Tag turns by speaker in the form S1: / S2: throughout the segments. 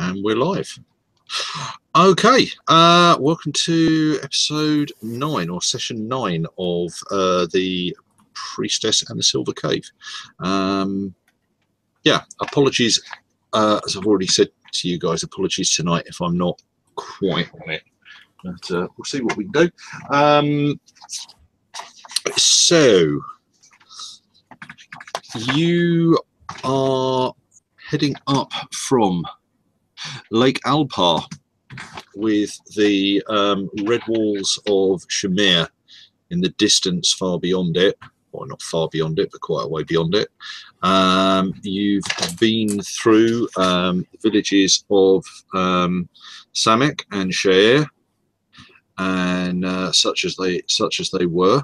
S1: And we're live. Okay, welcome to episode 9 or session 9 of the Priestess and the Silver Cave. Yeah, apologies, as I've already said to you guys, apologies tonight if I'm not quite on it, but we'll see what we can do. So you are heading up from Lake Alpar with the red walls of Shamir in the distance far beyond it, or not far beyond it, but quite a way beyond it. You've been through the villages of Samek and Shair, and such as they were,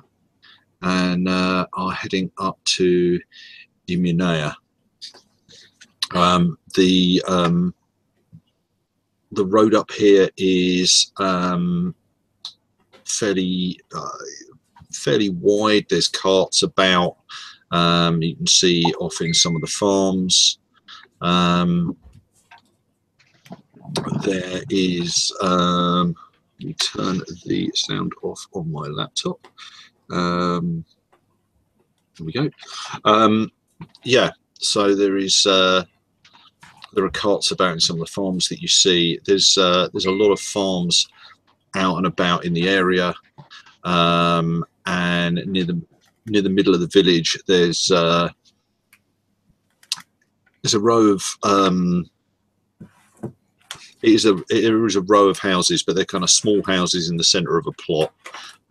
S1: and are heading up to Imunaya. The road up here is fairly wide. There's carts about. You can see off in some of the farms. There is. Let me turn the sound off on my laptop. There we go. Yeah. So there is. There are carts about in some of the farms that you see. There's a lot of farms out and about in the area, and near the middle of the village, there's a row of there is a row of houses, but they're kind of small houses in the centre of a plot,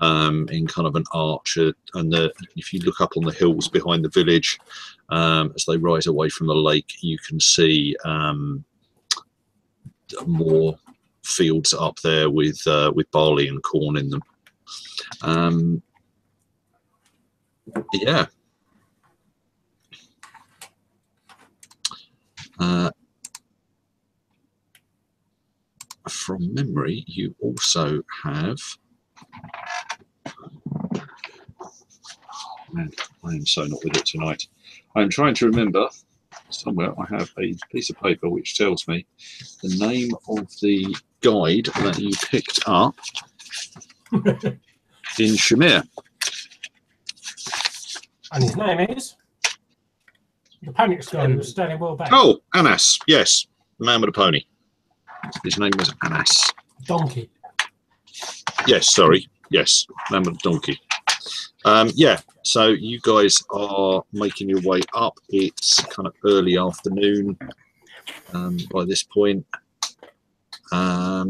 S1: in kind of an arch. And if you look up on the hills behind the village, as they rise away from the lake, you can see more fields up there with barley and corn in them. Yeah. From memory, you also have. Man, I am so not with it tonight. I'm trying to remember. Somewhere I have a piece of paper which tells me the name of the guide that you picked up in Shamir.
S2: And his name is? The panic guy who was standing well back.
S1: Oh, Anas. Yes, the man with a pony. His name was Anas.
S2: Donkey.
S1: Yes, sorry. Yes, man with a donkey. Yeah, so you guys are making your way up. It's kind of early afternoon by this point. How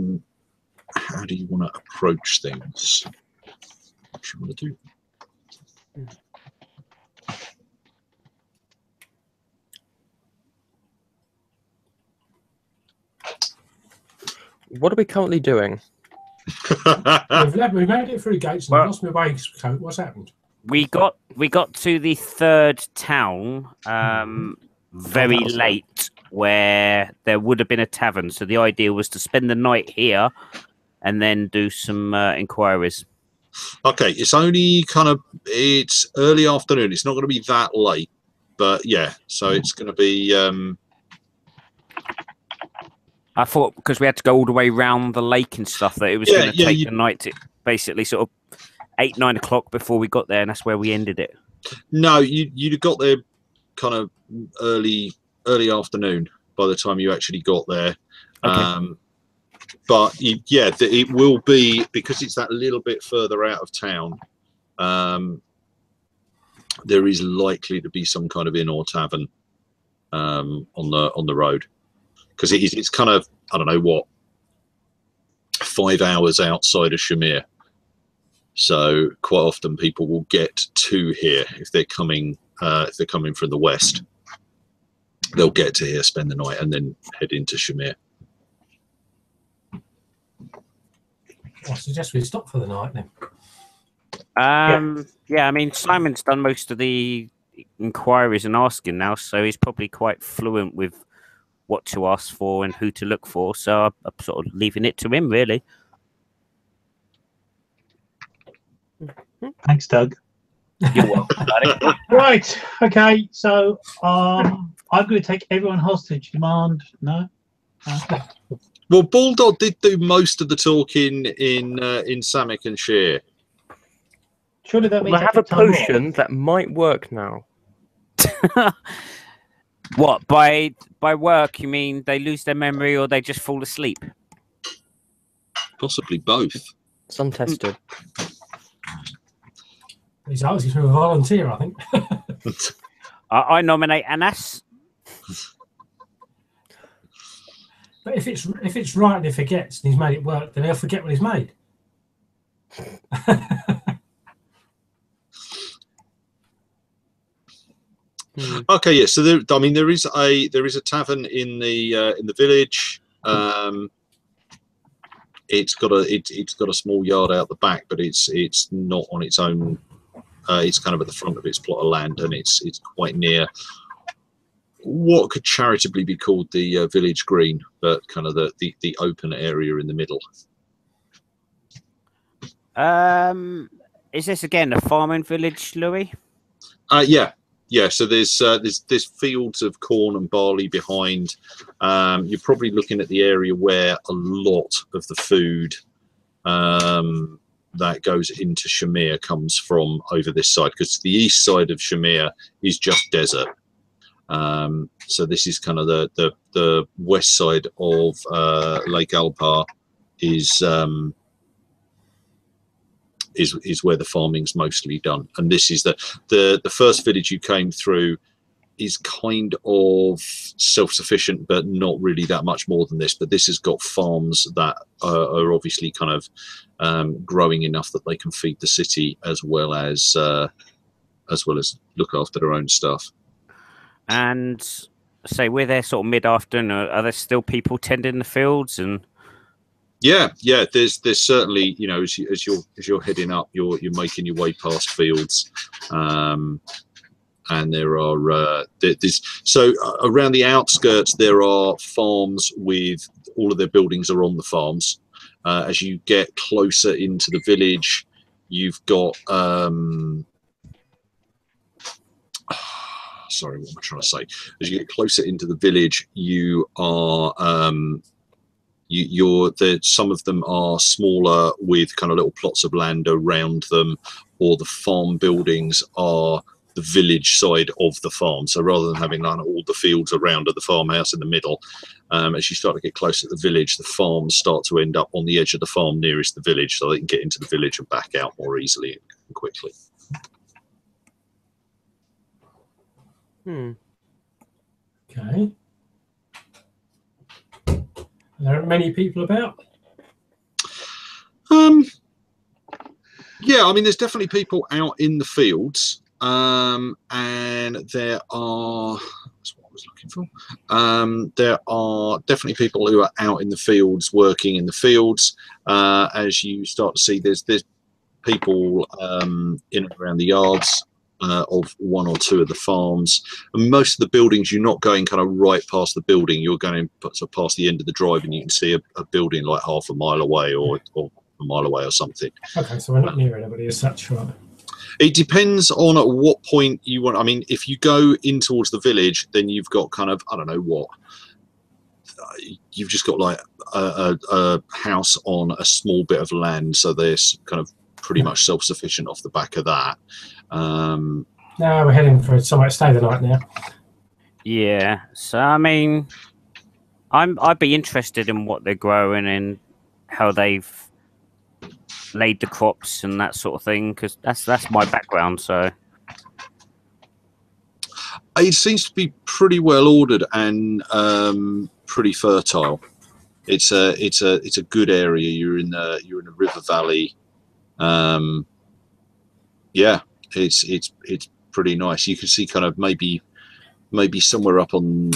S1: do you want to approach things? What do you want to do?
S3: What are we currently doing?
S2: we made it through gates and I lost my waistcoat. What's happened?
S4: We got to the third town very late, where there would have been a tavern. So the idea was to spend the night here and then do some inquiries.
S1: Okay, it's only it's early afternoon. It's not going to be that late, but yeah. So it's going to be.
S4: I thought because we had to go all the way around the lake and stuff that it was going to take the night to basically sort of 8, 9 o'clock before we got there, and that's where we ended it. No,
S1: you'd have got there kind of early afternoon by the time you actually got there. Okay. But it will be, because it's that little bit further out of town. There is likely to be some kind of inn or tavern on the road. Because it's kind of, I don't know what, 5 hours outside of Shamir. So quite often people will get to here if they're coming from the west. They'll get to here, spend the night, and then head into Shamir.
S2: I suggest we stop for the night then.
S4: Yeah, I mean, Simon's done most of the inquiries and asking now, so he's probably quite fluent with what to ask for and who to look for, so I'm sort of leaving it to him, really.
S5: Thanks, Doug.
S4: You're welcome, buddy.
S5: Right, okay, so I'm going to take everyone hostage. Demand, no?
S1: Well, Bulldog did do most of the talking in Samek and Sheer.
S3: Surely that means
S5: I have a potion that might work now.
S4: What, by work you mean they lose their memory or they just fall asleep?
S1: Possibly both.
S5: It's untested.
S2: He's asking for a volunteer, I think.
S4: I nominate Anas.
S2: But if it's right and he forgets and he's made it work, then he'll forget what he's made.
S1: Okay, yeah. So there is a tavern in the village. It's got a small yard out the back, but it's not on its own. It's kind of at the front of its plot of land, and it's quite near what could charitably be called the village green, but kind of the open area in the middle.
S4: Is this again a farming village, Louis?
S1: Yeah. So there's fields of corn and barley behind. You're probably looking at the area where a lot of the food that goes into Shamir comes from over this side, because the east side of Shamir is just desert. So this is kind of the west side of Lake Alpar is where the farming's mostly done, and this is the first village you came through is kind of self-sufficient, but not really that much more than this. But this has got farms that are obviously kind of growing enough that they can feed the city as well as look after their own stuff.
S4: And say we're there sort of mid-afternoon. Are there still people tending the fields? And
S1: yeah, there's certainly, you know, as you're heading up, you're making your way past fields, and there are so around the outskirts there are farms with all of their buildings are on the farms. As you get closer into the village, you've got sorry, what am I trying to say? As you get closer into the village, you are some of them are smaller with kind of little plots of land around them, or the farm buildings are the village side of the farm. So rather than having all the fields around at the farmhouse in the middle, as you start to get closer to the village, the farms start to end up on the edge of the farm nearest the village, so they can get into the village and back out more easily and quickly.
S2: Okay. There aren't many people about.
S1: Yeah, I mean, there's definitely people out in the fields, and there are. That's what I was looking for. There are definitely people who are out in the fields, working in the fields. As you start to see, there's people in and around the yards of one or two of the farms, and most of the buildings you're not going kind of right past the building, you're going past the end of the drive, and you can see a building like half a mile away or a mile away or something.
S2: Okay, so we're not near anybody as such, right?
S1: It depends on at what point you want. I mean, if you go in towards the village, then you've got kind of, I don't know what, you've just got like a house on a small bit of land, so they're kind of pretty much self-sufficient off the back of that.
S2: No, we're heading for somewhere to stay the night now.
S4: yeah, so I mean, I'd be interested in what they're growing and how they've laid the crops and that sort of thing, because that's my background. So
S1: it seems to be pretty well ordered and pretty fertile. It's a good area. You're in a river valley. Yeah, it's pretty nice. You can see kind of maybe somewhere up on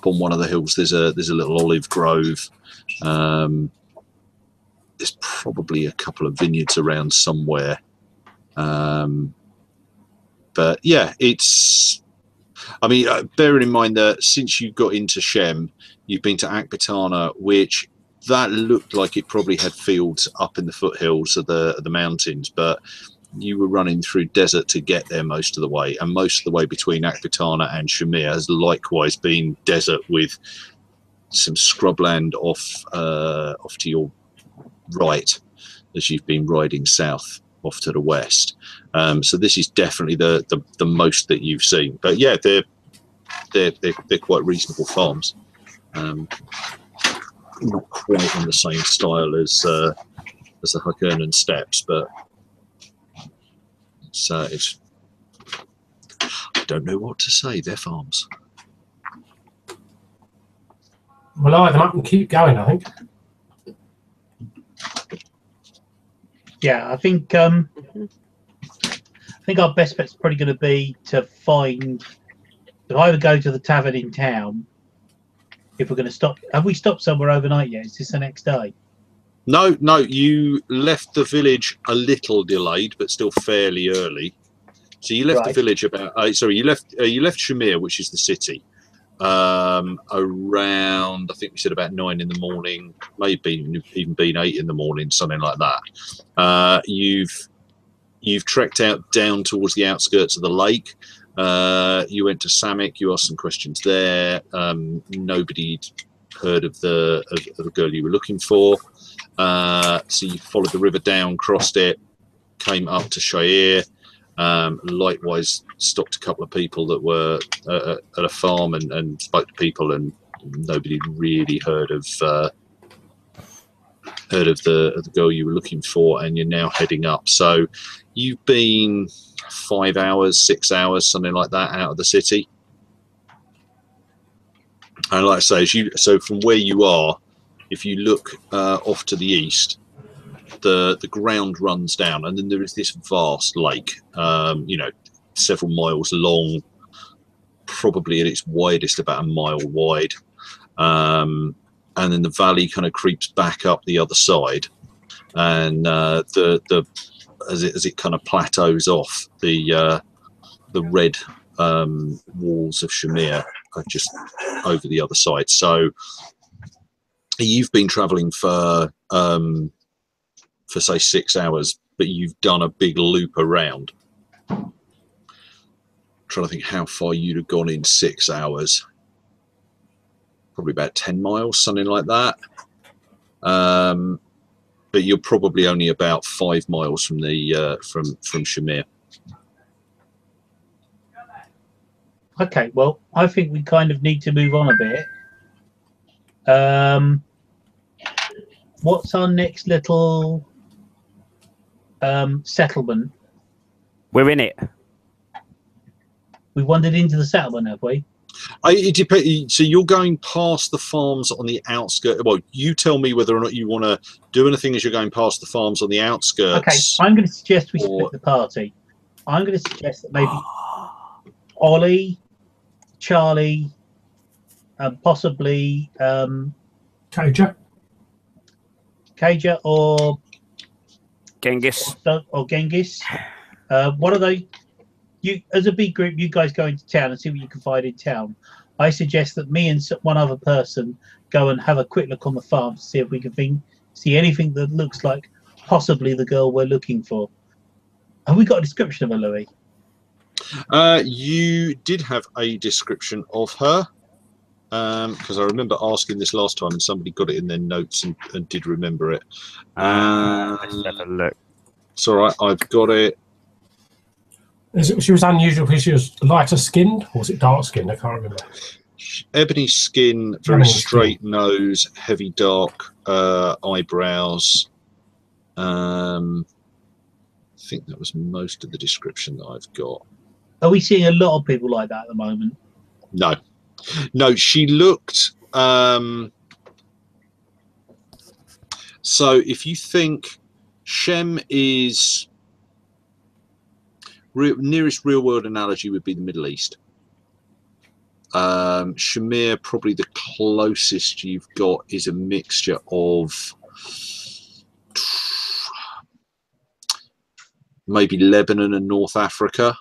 S1: one of the hills there's a little olive grove. There's probably a couple of vineyards around somewhere. But yeah, it's. I mean, bearing in mind that since you got into Shem, you've been to Akbatana, which that looked like it probably had fields up in the foothills of the mountains, but you were running through desert to get there most of the way, and most of the way between Akbatana and Shamir has likewise been desert with some scrubland off to your right as you've been riding south off to the west. So this is definitely the most that you've seen. But yeah, they're quite reasonable farms. Not quite in the same style as the Huckern Steppes, but it's I don't know what to say. They're farms.
S2: We'll light them up and keep going, I think.
S3: Yeah, I think our best bet's probably going to be to either go to the tavern in town. If we're going to stop, have we stopped somewhere overnight yet? Is this the next day?
S1: No, you left the village a little delayed, but still fairly early. So you left the village about. You left Shamir, which is the city, around. I think we said about 9 in the morning, maybe even been 8 in the morning, something like that. You've trekked out down towards the outskirts of the lake. You went to Samek. You asked some questions there. Nobody'd heard of the girl you were looking for. So you followed the river down, crossed it, came up to Shair. Likewise, stopped a couple of people that were at a farm and spoke to people, and nobody really heard of the girl you were looking for. And you're now heading up. So you've been 5 hours, 6 hours, something like that, out of the city. And like I say, so from where you are, if you look off to the east, the ground runs down, and then there is this vast lake, several miles long, probably at its widest about a mile wide, and then the valley kind of creeps back up the other side, and as it kind of plateaus off, the red walls of Shamir are just over the other side. So you've been traveling for say 6 hours, but you've done a big loop around. Trying to think how far you'd have gone in 6 hours. Probably about 10 miles, something like that. But you're probably only about 5 miles from the from Shamir.
S3: Okay, well, I think we kind of need to move on a bit. What's our next little settlement?
S4: We're in it.
S3: We wandered into the settlement, have we?
S1: It depends. So you're going past the farms on the outskirts. Well, you tell me whether or not you want to do anything as you're going past the farms on the outskirts.
S3: Okay, I'm going to suggest we split the party. I'm going to suggest that maybe Ollie, Charlie, possibly
S2: Kaja
S4: Genghis.
S3: or Genghis. What are they? You, as a big group, you guys go into town and see what you can find in town. I suggest that me and one other person go and have a quick look on the farm to see if we can see anything that looks like possibly the girl we're looking for. Have we got a description of her, Louis?
S1: You did have a description of her, because I remember asking this last time and somebody got it in their notes and did remember it.
S4: Let's have a look.
S1: It's all right, I've got it.
S2: She was unusual because she was lighter skinned, or was it dark skinned? I can't remember.
S1: Ebony skin, very straight nose, heavy dark eyebrows. I think that was most of the description that I've got.
S3: Are we seeing a lot of people like that at the moment?
S1: No, she looked. So if you think Shem is nearest real world analogy would be the Middle East. Shamir, probably the closest you've got is a mixture of maybe Lebanon and North Africa,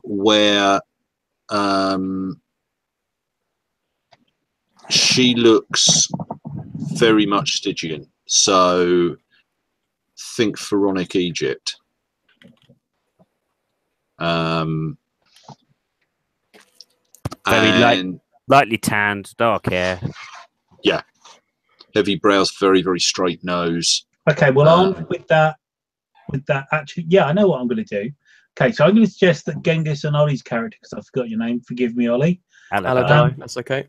S1: where she looks very much Stygian. So think Pharaonic Egypt.
S4: Very Lightly tanned, dark hair.
S1: Heavy brows, very, very straight nose.
S3: Okay, well, on with that, actually, yeah, I know what I'm going to do. Okay, so I'm going to suggest that Genghis and Ollie's character, because I forgot your name, forgive me, Ollie.
S5: Aladai, that's okay.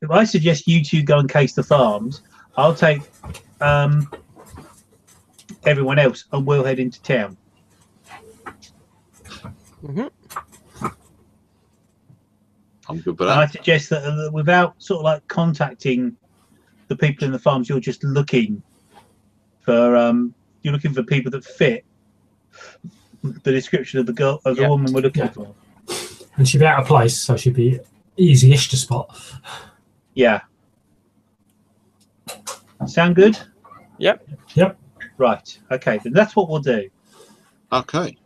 S3: If I suggest you two go and case the farms, I'll take everyone else and we'll head into town.
S5: Mm-hmm.
S1: I'm good with
S3: And I
S1: that.
S3: suggest that without sort of like contacting the people in the farms, you're just looking for people that fit the description of the girl of the woman we're looking for.
S2: And she'd be out of place, so she'd be easy-ish to spot.
S3: Yeah. Sound good?
S5: Yep.
S2: Yep.
S3: Right. Okay. Then that's what we'll do.
S1: Okay.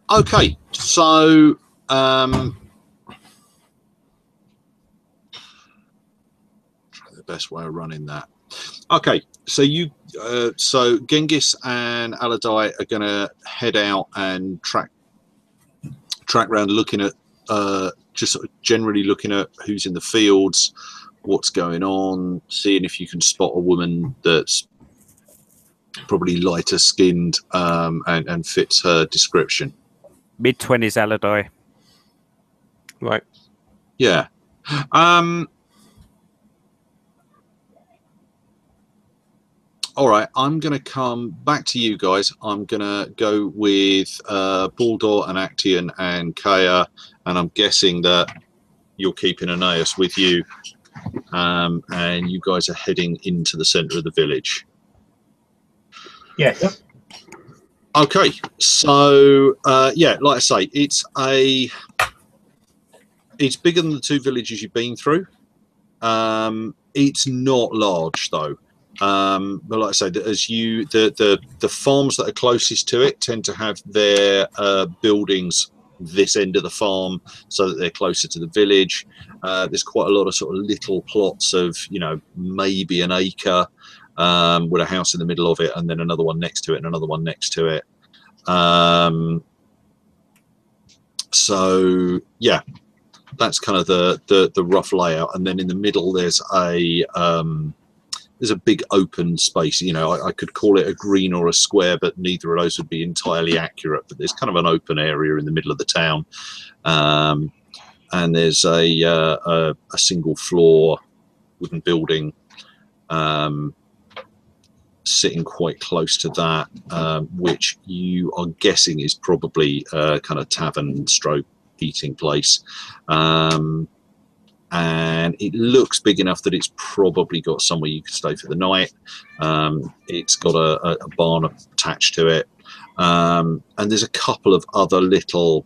S1: Okay. So, the best way of running that. Okay. So so Genghis and Aladai are going to head out and track around, looking at just sort of generally looking at who's in the fields, what's going on, seeing if you can spot a woman that's probably lighter skinned and fits her description.
S4: Mid-20s Aladai.
S5: Right.
S1: Yeah. All right, I'm going to come back to you guys. I'm going to go with Baldur and Actian and Kaya, and I'm guessing that you're keeping Aeneas with you, and you guys are heading into the centre of the village.
S3: Yes.
S2: Yep.
S1: Okay, so yeah, like I say, it's bigger than the two villages you've been through. It's not large though. But like I say, the farms that are closest to it tend to have their buildings this end of the farm, so that they're closer to the village. There's quite a lot of sort of little plots of, you know, maybe an acre, with a house in the middle of it, and then another one next to it, and another one next to it. So yeah, that's kind of the rough layout. And then in the middle, there's a big open space. You know, I could call it a green or a square, but neither of those would be entirely accurate. But there's kind of an open area in the middle of the town, and there's a single floor wooden building sitting quite close to that, which you are guessing is probably a kind of tavern stroke eating place. And it looks big enough that it's probably got somewhere you could stay for the night. It's got a barn attached to it, and there's a couple of other little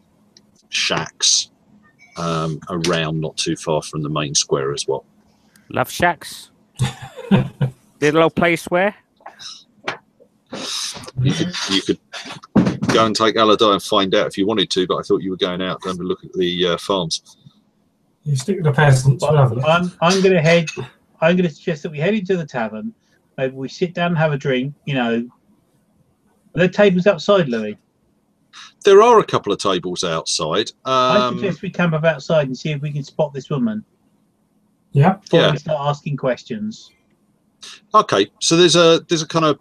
S1: shacks around, not too far from the main square as well.
S4: Love shacks. Little old place where
S1: you could go and take Aladai and find out if you wanted to, but I thought you were going out to have a look at the farms.
S2: You stick with the peasants. We'll have a look.
S3: I'm going to suggest that we head into the tavern. Maybe we sit down and have a drink. You know, are there tables outside, Louis?
S1: There are a couple of tables outside.
S3: I suggest we camp up outside and see if we can spot this woman.
S2: Yeah.
S3: Before we start asking questions.
S1: Okay, so there's a kind of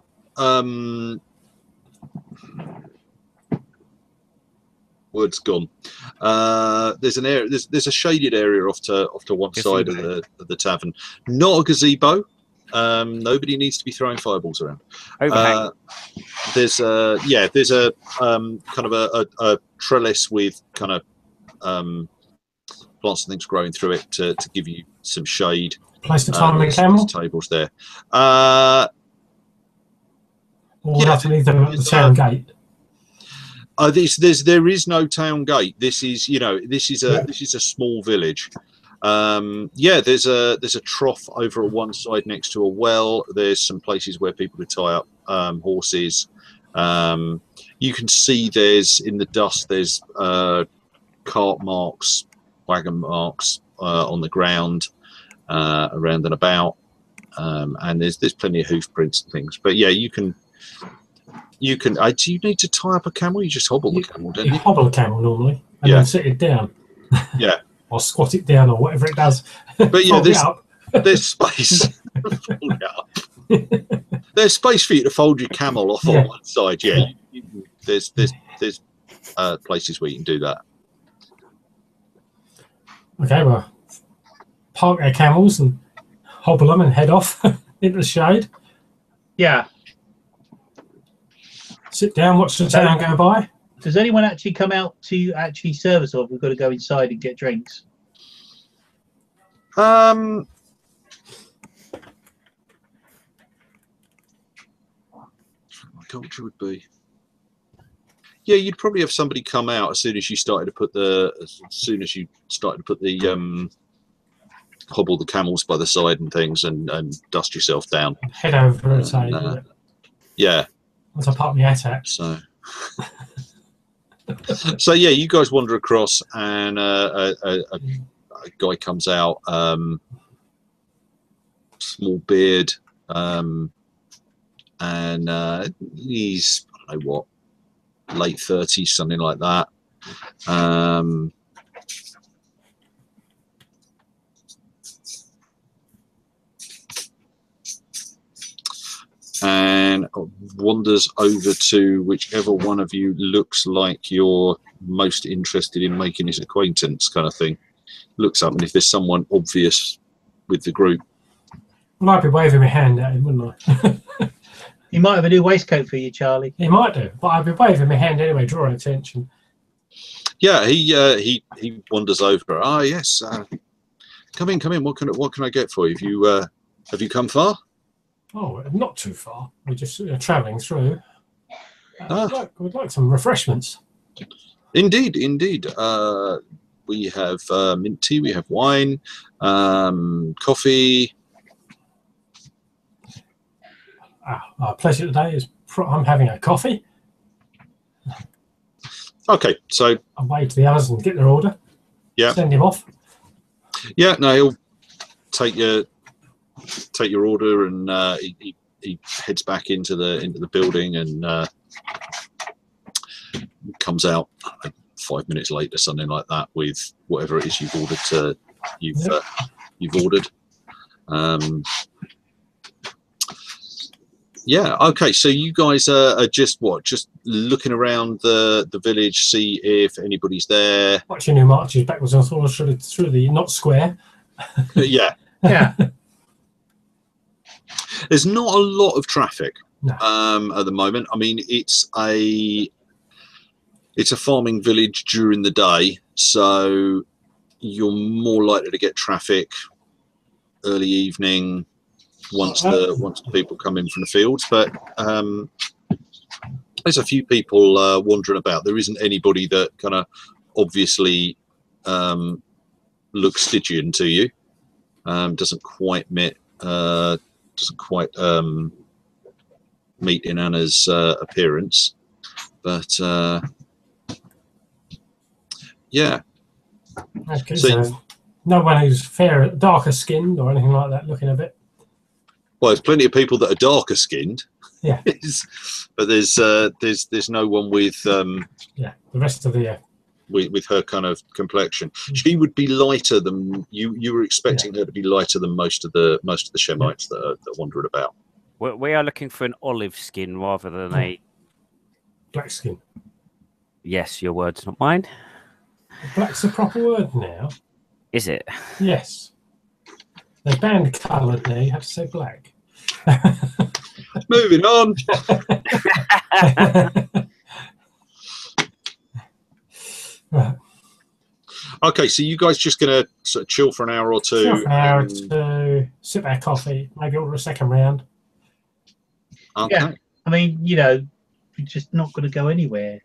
S1: word's gone. There's an area. There's a shaded area off to one side of the tavern. Not a gazebo. Nobody needs to be throwing fireballs around. There's a kind of a trellis with kind of plants and things growing through it to give you some shade.
S2: Place the time and camel.
S1: Tables there.
S2: Or we'll have to leave them at the town gate.
S1: There is no town gate. This is a small village. There's a trough over at one side next to a well. There's some places where people could tie up horses. You can see in the dust there's cart marks, wagon marks on the ground around and about, and there's plenty of hoof prints and things. But yeah, you can. Do you need to tie up a camel? You just hobble the camel, don't you?
S2: You hobble a camel normally, and then sit it down.
S1: Yeah.
S2: or squat it down or whatever it does.
S1: But yeah,
S2: Fold it up.
S1: there's space. Fold it up. There's space for you to fold your camel off on one side. Yeah, there's places where you can do that.
S2: Okay, well, park our camels and hobble them and head off into the shade.
S3: Yeah.
S2: Sit down, watch the town go by.
S3: Does anyone actually come out to actually serve us, or have we got to go inside and get drinks?
S1: My culture would be, yeah, you'd probably have somebody come out as soon as you started to put the hobble the camels by the side and things, and dust yourself down.
S2: Head over and say,
S1: yeah.
S2: Once I park my attack.
S1: So, so yeah, you guys wander across, and a guy comes out, small beard, and he's, I don't know what, late 30s, something like that. And wanders over to whichever one of you looks like you're most interested in making his acquaintance, kind of thing. Looks up, and if there's someone obvious with the group,
S2: well, I'd be waving my hand at him, wouldn't I?
S3: He might have a new waistcoat for you, Charlie.
S2: He might do, but I'd be waving my hand anyway, drawing attention.
S1: Yeah, he wanders over. Ah, yes. Come in. What can I get for you? Have you come far?
S2: Oh, not too far. We're just travelling through. We'd like some refreshments.
S1: Indeed. We have mint tea. We have wine, coffee.
S2: Our pleasure today is I'm having a coffee.
S1: Okay, so
S2: I'll wave to the others and get their order.
S1: Yeah.
S2: Send him off.
S1: Yeah, no, he'll take your order, and he heads back into the building, and comes out 5 minutes later, something like that, with whatever it is you've ordered. You've ordered. Yeah. Okay. So you guys are just looking around the village, see if anybody's there.
S2: Watching who marches backwards and forwards through the not square.
S1: Yeah.
S3: Yeah.
S1: There's not a lot of traffic
S2: No.
S1: at the moment. I mean, it's a farming village during the day, so you're more likely to get traffic early evening once the people come in from the fields. But there's a few people wandering about. There isn't anybody that kind of obviously looks Stygian to you. Doesn't quite meet Inanna's appearance, but yeah.
S2: Okay, so no one who's darker skinned or anything like that, looking a bit.
S1: Well, there's plenty of people that are darker skinned.
S2: Yeah.
S1: But there's no one with
S2: the rest of the
S1: with her kind of complexion. She would be lighter than you were expecting her to be lighter than most of the Shemites that wandered about.
S4: We are looking for an olive skin rather than a
S2: black skin.
S4: Yes, your words, not mine.
S2: Black's the proper word now.
S4: Is it?
S2: Yes. They banned coloured now. You have to say black.
S1: Moving on.
S2: Right.
S1: Okay, so you guys just gonna sort of chill for an hour or two?
S2: Chill for an hour or two, sip our coffee, maybe order a second round.
S1: Okay.
S3: Yeah. I mean, we're just not going to go anywhere.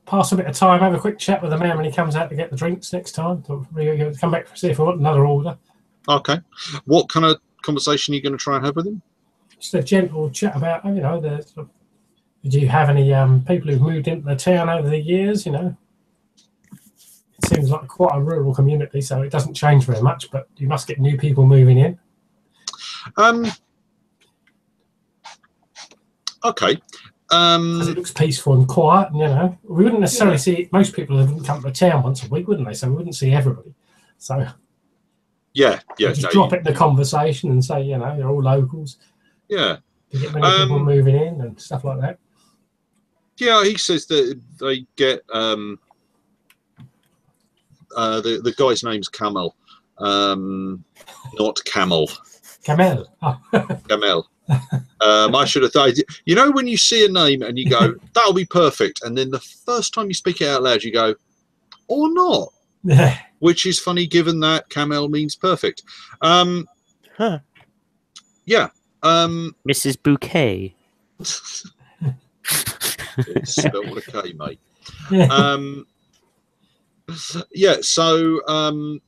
S2: Pass a bit of time, have a quick chat with the man when he comes out to get the drinks next time. Come back to see if we want another order.
S1: Okay. What kind of conversation are you going to try and have with him?
S2: Just a gentle chat about, do you have any people who've moved into the town over the years? It seems like quite a rural community, so it doesn't change very much, but you must get new people moving in.
S1: Okay.
S2: Because it looks peaceful and quiet, and we wouldn't necessarily see most people wouldn't come to town once a week, wouldn't they? So we wouldn't see everybody. So
S1: Yeah,
S2: just drop it in the conversation and say, you know, you're all locals.
S1: Yeah.
S2: You get many people moving in and stuff like that.
S1: Yeah, he says that they get the guy's name's Camel, not Camel.
S2: Camel. Oh.
S1: Camel. I should have thought. You know, when you see a name and you go, "That'll be perfect," and then the first time you speak it out loud, you go, "Or not,"
S2: Yeah.
S1: which is funny given that Camel means perfect.
S5: Huh.
S1: Yeah.
S4: Mrs. Bouquet.
S1: It's spelled with a K, mate.
S2: Yeah.
S1: Yeah. So.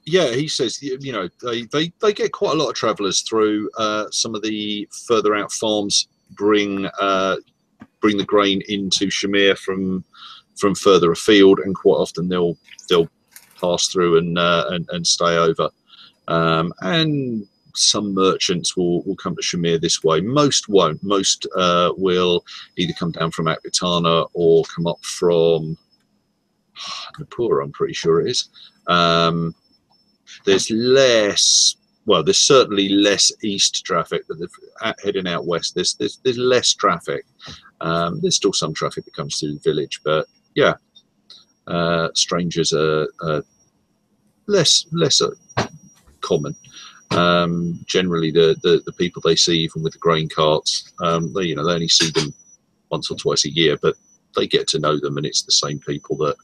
S1: Yeah, he says, you know, they get quite a lot of travellers through. Some of the further out farms bring the grain into Shamir from further afield, and quite often they'll pass through and stay over. And some merchants will come to Shamir this way. Most won't. Most will either come down from Akbitana or come up from Napur, I'm pretty sure it is. There's less. Well, there's certainly less east traffic, but heading out west, there's less traffic. There's still some traffic that comes through the village, but yeah, strangers are less common. Generally, the people they see, even with the grain carts, they only see them once or twice a year, but they get to know them, and it's the same people that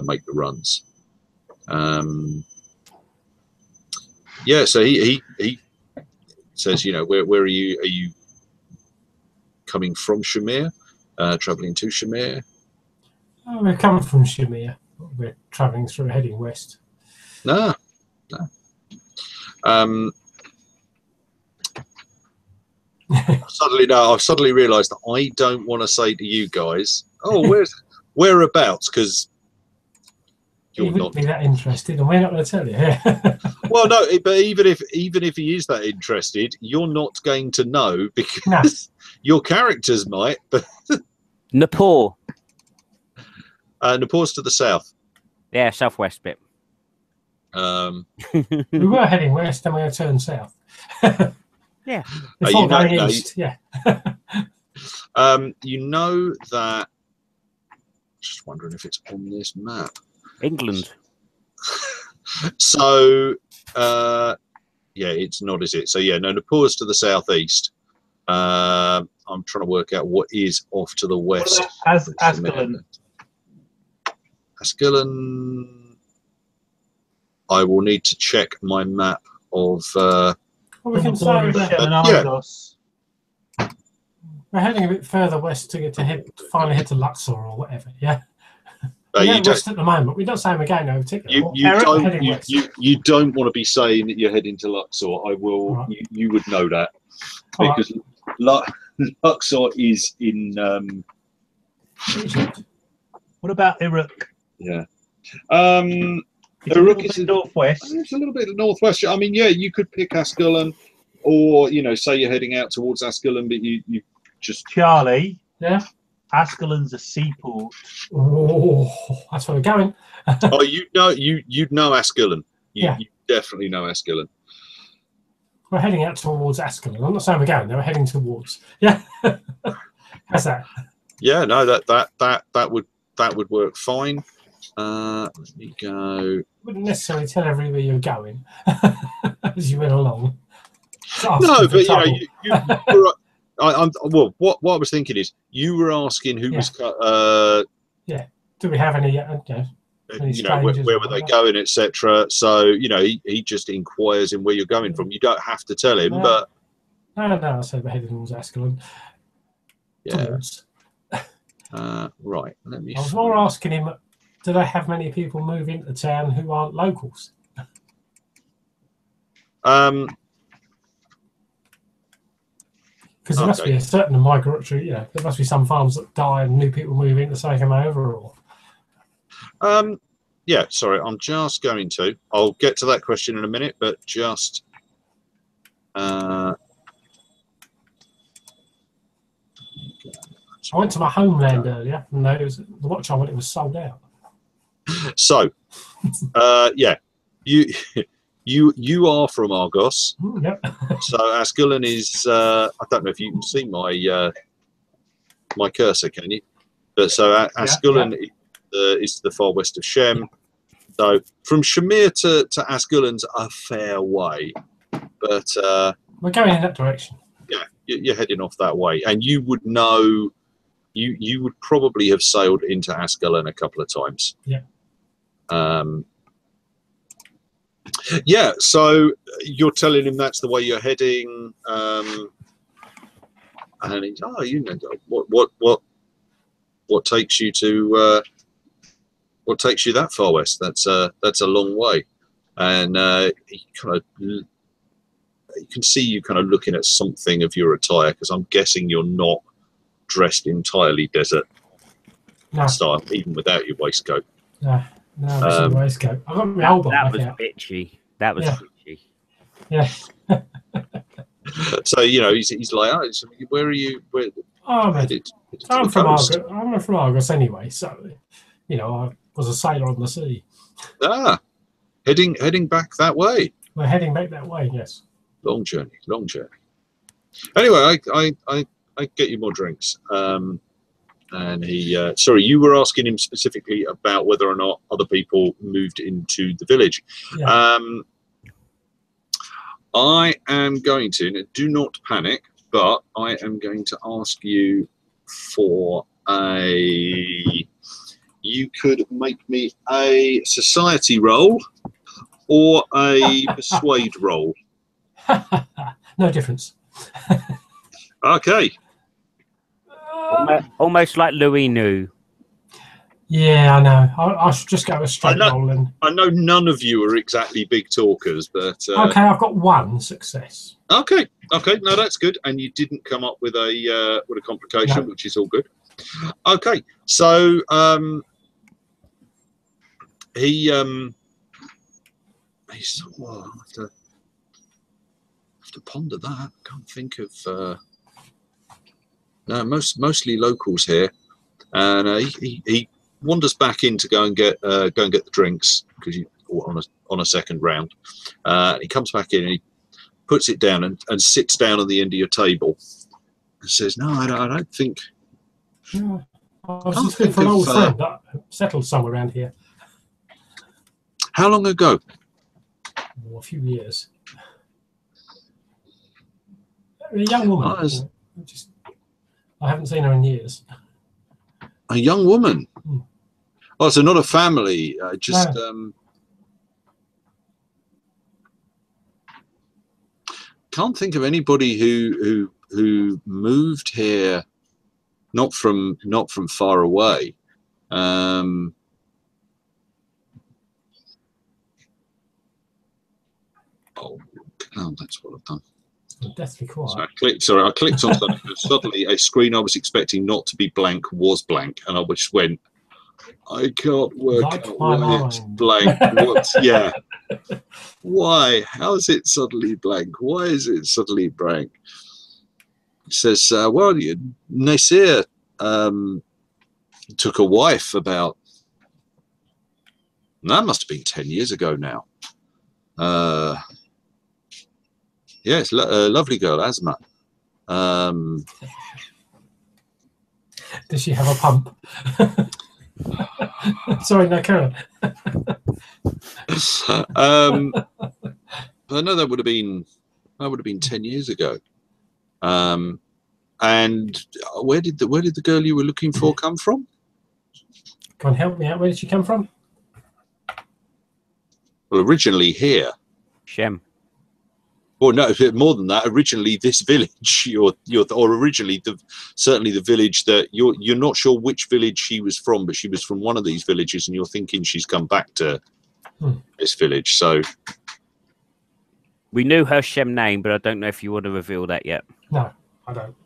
S1: make the runs. Yeah, so he says, you know, where are you? Are you coming from Shamir? Travelling to Shamir?
S2: Oh, we're coming from Shamir. We're travelling through, heading west.
S1: No. I've suddenly realised that I don't want to say to you guys, "Oh, whereabouts?" Because
S2: He wouldn't be that interested, and we're not going to tell you.
S1: Well, no, but even if he is that interested, you're not going to know because your characters might. But
S4: Napur.
S1: Napur's to the south.
S4: Yeah, southwest bit.
S2: We were heading west, and we turned south.
S4: Yeah.
S2: Before going east, yeah.
S1: You know that. Just wondering if it's on this map.
S4: England.
S1: So, yeah, it's not, is it? So, yeah, no, Napur's to the southeast. I'm trying to work out what is off to the west.
S3: Ascalon.
S1: Ascalon. I will need to check my map of.
S2: Well, we can say we're heading a bit further west to finally head to Luxor or whatever. Yeah. We're west at the moment. We're not saying we're going over particularly.
S1: You don't want to be saying that you're heading to Luxor. I will. Right. You would know that because Luxor is in.
S3: Egypt. What about Iraq?
S1: Yeah.
S3: Iraq is northwest.
S1: It's a little bit northwest. I mean, yeah, you could pick Ascalon, or say you're heading out towards Ascalon, but you just
S3: Charlie.
S2: Yeah.
S3: Ascalon's a seaport.
S2: Oh, that's where we're going.
S1: Oh, you'd know Ascalon. You definitely know Ascalon.
S2: We're heading out towards Ascalon. I'm not saying we're going there. We're heading towards. Yeah. How's that?
S1: Yeah, no, that would work fine. Let me go.
S2: Wouldn't necessarily tell everybody you're going as you went along.
S1: No, but you were. Well, what I was thinking is you were asking who was.
S2: Yeah. Do we have any?
S1: Where were they going, etc. So he just inquires in where you're going from. You don't have to tell him, but.
S2: No. I said we're heading towards Ascalon.
S1: Yeah. Right. Let me.
S2: I was more asking him, do they have many people move into town who aren't locals? Because there must be a certain migratory, there must be some farms that die and new people move in to take them over, or.
S1: Yeah, sorry, I'm just going to. I'll get to that question in a minute, but just.
S2: I went to my homeland earlier, and the watch I wanted was sold out.
S1: So, yeah, you are from Argos.
S2: Yep.
S1: So Ascullen is. I don't know if you can see my my cursor, can you? But so Ascullen is to the far west of Shem. So from Shamir to Ascullen's a fair way, but
S2: we're going in that direction.
S1: Yeah, you're heading off that way, and you would know. You would probably have sailed into Ascullen a couple of times.
S2: Yeah.
S1: Yeah. So you're telling him that's the way you're heading, and he's you know what takes you to what takes you that far west? That's a long way, and he kind of. You can see you kind of looking at something of your attire, because I'm guessing you're not dressed entirely desert style, even without your waistcoat.
S2: No, it's a waistcoat. I got my elbow
S4: that
S2: back
S4: was
S2: out.
S4: bitchy. That was bitchy.
S2: Yeah.
S1: So you know, he's like, oh, so where are you? Where?
S2: I'm from Argos. I'm from Argos anyway, so you know, I was a sailor on the sea.
S1: Heading back that way.
S2: We're heading back that way. Yes.
S1: Long journey. Anyway, I get you more drinks. And he, sorry, you were asking him specifically about whether or not other people moved into the village.
S2: Yeah.
S1: I am going to, do not panic, but I am going to ask you for you could make me a society roll or a persuade roll.
S2: No difference.
S1: Okay.
S4: Almost like Louis knew.
S2: Yeah, I know. I should just go a straight roll. And
S1: I know none of you are exactly big talkers, but
S2: okay, I've got one success.
S1: Okay, no, that's good. And you didn't come up with a complication, which is all good. Okay, so he's. Well, I have to ponder that. I can't think of. No, mostly locals here, and he wanders back in to go and get the drinks because you on a second round. He comes back in and he puts it down and sits down on the end of your table and says, "No, I don't think."
S2: No, I was just looking for an old friend that settled somewhere around here.
S1: How long ago?
S2: Oh, a few years. A young woman.
S1: Nice.
S2: I haven't seen her in years.
S1: A young woman. Oh, so not a family. Just can't think of anybody who moved here, not from far away. Oh, that's what I've done.
S2: Deathly quiet.
S1: So I clicked on something, and suddenly a screen I was expecting not to be blank was blank, and I just went, I can't work out why it's blank. Yeah. Why? How is it suddenly blank? Why is it suddenly blank? It says, well, Nasir took a wife about, that must have been 10 years ago now. Yes, a lovely girl, Asma.
S2: Does she have a pump? Sorry, no, Karen.
S1: I know that would have been 10 years ago. And where did the girl you were looking for come from?
S2: Come on, help me out. Where did she come from?
S1: Well, originally here.
S4: Shem.
S1: Well, no, more than that. Originally, this village, or originally certainly the village that you're not sure which village she was from, but she was from one of these villages, and you're thinking she's come back to this village. So
S4: we knew her Shem name, but I don't know if you want to reveal that yet.
S2: No, I don't.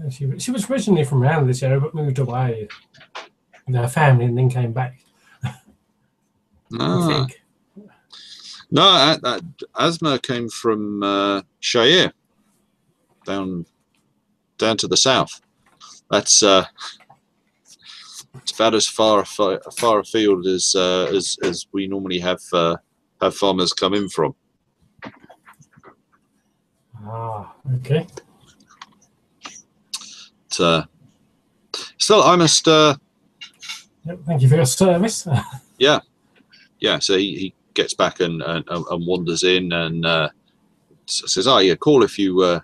S2: She was originally from around this area, but moved away with her family and then came back. I think.
S1: No, Asma came from Shair, down to the south. That's it's about as far afield as we normally have farmers come in from.
S2: Ah, okay.
S1: Still, I must.
S2: Yep, thank you for your service.
S1: Yeah. So he gets back and wanders in and says, "Oh, yeah, call if you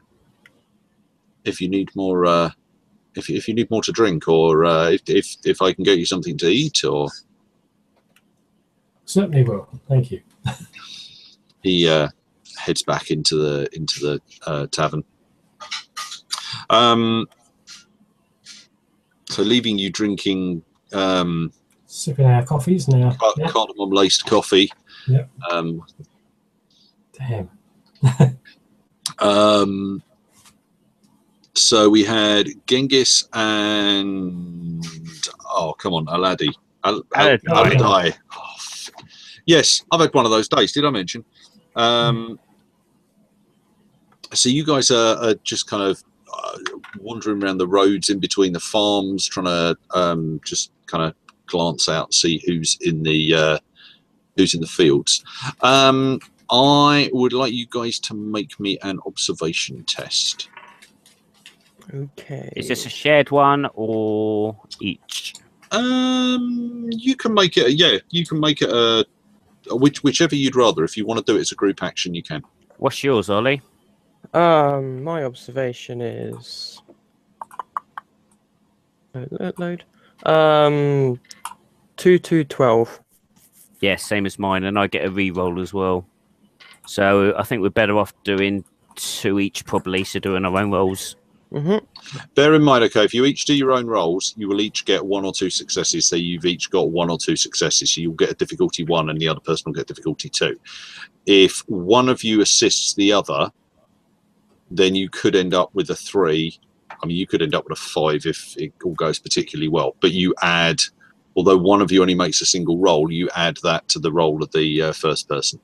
S1: need more. If you need more to drink, or if I can get you something to eat, or."
S2: Certainly will. Thank you.
S1: He heads back into the tavern. So leaving you drinking
S2: Sipping our coffees now. Yep.
S1: cardamom laced coffee.
S2: Yep. Damn.
S1: So we had Genghis and come on, Aladi. Aladai. Oh, yes, I've had one of those days. Did I mention? So you guys are just kind of wandering around the roads in between the farms, trying to just kind of glance out, see who's in the fields. I would like you guys to make me an observation test.
S6: Okay.
S4: Is this a shared one or each?
S1: You can make it. You can make it whichever you'd rather. If you want to do it as a group action, you can.
S4: What's yours, Ollie?
S6: My observation is load. 2 to 12.
S4: Yeah, same as mine, and I get a re-roll as well. So I think we're better off doing 2 each, probably, so doing our own rolls.
S1: Bear in mind, okay, if you each do your own rolls, you will each get 1 or 2 successes. So you've each got 1 or 2 successes. So you'll get a difficulty 1 and the other person will get difficulty 2. If one of you assists the other, then you could end up with a 3. I mean, you could end up with a 5 if it all goes particularly well. But you add, although one of you only makes a single roll, you add that to the roll of the first person.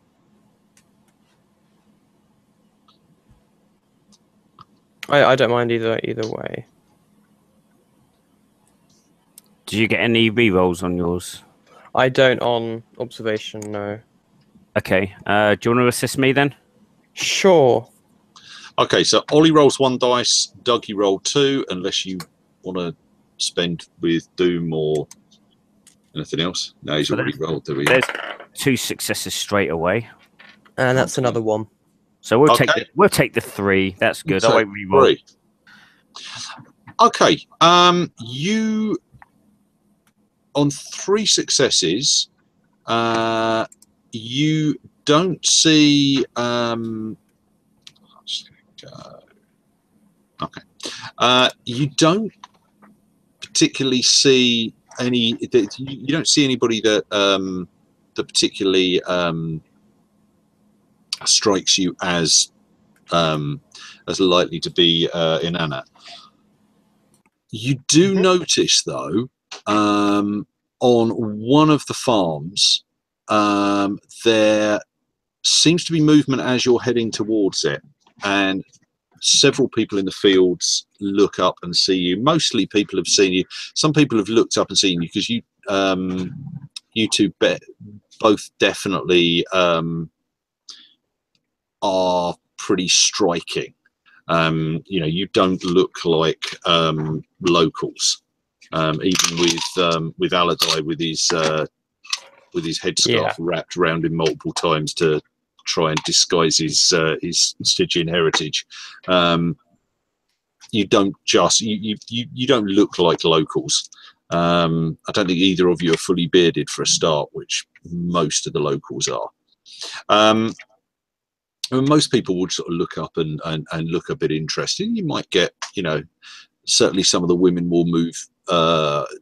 S6: I don't mind either way.
S4: Did you get any re-rolls on yours?
S6: I don't on observation, no.
S4: Okay. Do you want to assist me then?
S6: Sure.
S1: Okay, so Ollie rolls 1 dice, Doug, you roll 2, unless you want to spend with Doom or anything else. No, he's already rolled.
S4: There's 2 successes straight away.
S6: And that's another 1.
S4: So we'll take the 3. That's good. I won't re-roll.
S1: 3. Okay. You on 3 successes, you don't see you don't particularly see any. You don't see anybody that that particularly strikes you as likely to be inanna. You do notice, though, on one of the farms, there seems to be movement as you're heading towards it, and several people in the fields look up and see you. Mostly people have seen you. Some people have looked up and seen you because you two both definitely are pretty striking. You don't look like locals, even with Allardyce with his headscarf wrapped around him multiple times to try and disguise his Stygian heritage. You don't look like locals. I don't think either of you are fully bearded for a start, which most of the locals are. Most people would sort of look up and look a bit interested. You might get, certainly some of the women will move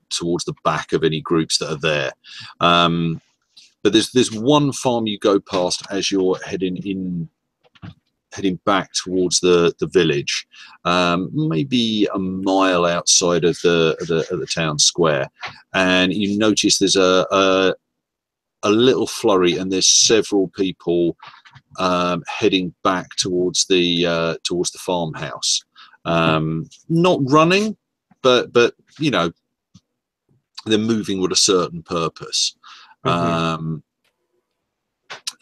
S1: towards the back of any groups that are there. But there's one farm you go past as you're heading back towards the village, maybe a mile outside of the town square, and you notice there's a little flurry, and there's several people heading back towards the farmhouse. Not running, but they're moving with a certain purpose.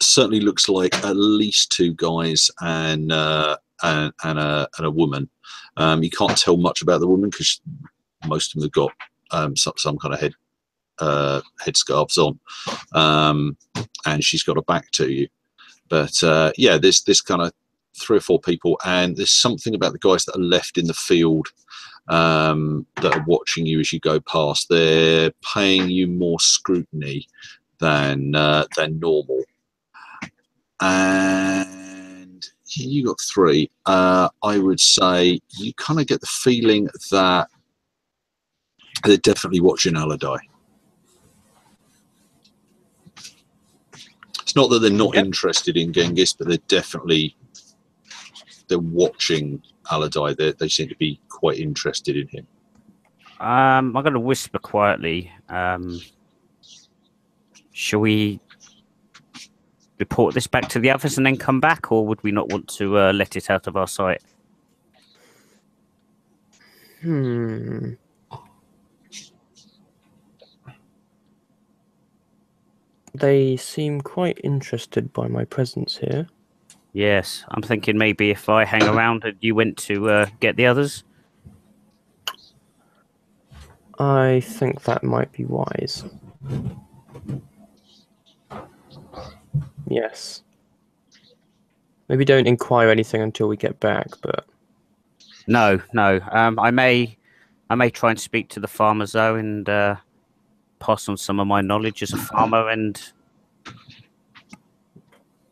S1: Certainly looks like at least 2 guys and a woman. You can't tell much about the woman because most of them have got some kind of headscarves on, and she's got a back to you. But yeah, there's this kind of 3 or 4 people, and there's something about the guys that are left in the field that are watching you as you go past. They're paying you more scrutiny than normal. And you got 3. I would say you kind of get the feeling that they're definitely watching Aladai. It's not that they're not interested in Genghis, but they're watching Aladai. They seem to be quite interested in him.
S4: I'm going to whisper quietly. Shall we report this back to the others and then come back, or would we not want to let it out of our sight?
S6: They seem quite interested by my presence here.
S4: Yes, I'm thinking maybe if I hang around and you went to get the others.
S6: I think that might be wise. Yes. Maybe don't inquire anything until we get back, but...
S4: No. I may try and speak to the farmers, though, and pass on some of my knowledge as a farmer,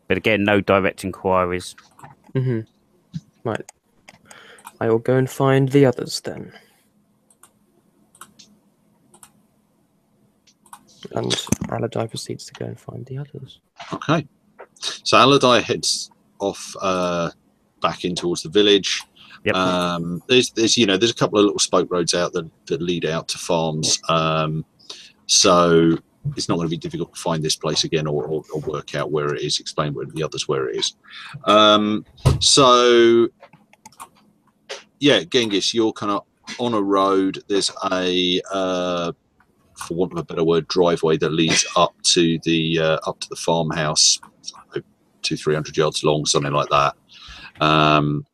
S4: but again, no direct inquiries.
S6: Right. I will go and find the others, then. And Aladai proceeds to go and find the others.
S1: Okay. So Aladai heads off back in towards the village.
S4: Yep.
S1: There's a couple of little spoke roads out that lead out to farms. So it's not going to be difficult to find this place again or work out where it is, explain to the others where it is. So yeah, Genghis, you're kind of on a road. There's a for want of a better word, driveway that leads up to the farmhouse, 200-300 yards long, something like that. And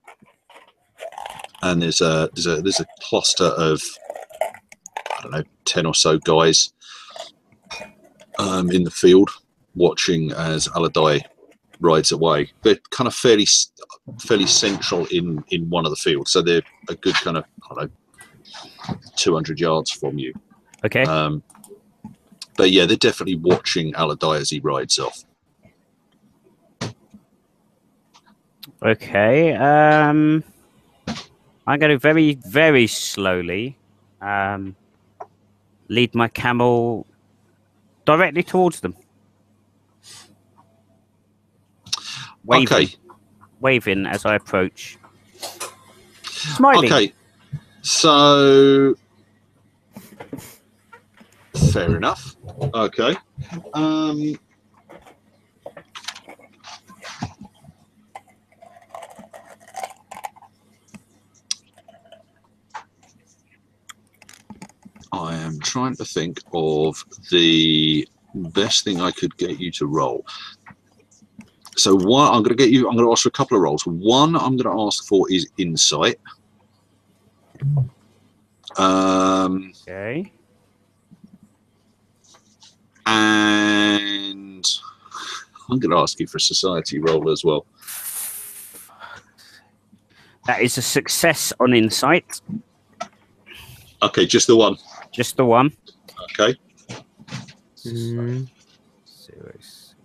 S1: there's a cluster of, I don't know, 10 or so guys in the field watching as Aladai rides away. They're kind of fairly central in one of the fields, so they're a good kind of, I don't know, 200 yards from you.
S4: Okay.
S1: But yeah, they're definitely watching Aladai as he rides off.
S4: Okay. I'm going to very, very slowly lead my camel directly towards them. Waving as I approach. Smiling.
S1: Okay. So fair enough. Okay. I am trying to think of the best thing I could get you to roll. So one, I'm going to ask for a couple of rolls. One I'm going to ask for is insight.
S4: Okay.
S1: And I'm going to ask you for a society roll as well.
S4: That is a success on insight.
S1: Okay, just the one.
S4: Just the one.
S1: Okay.
S4: 06.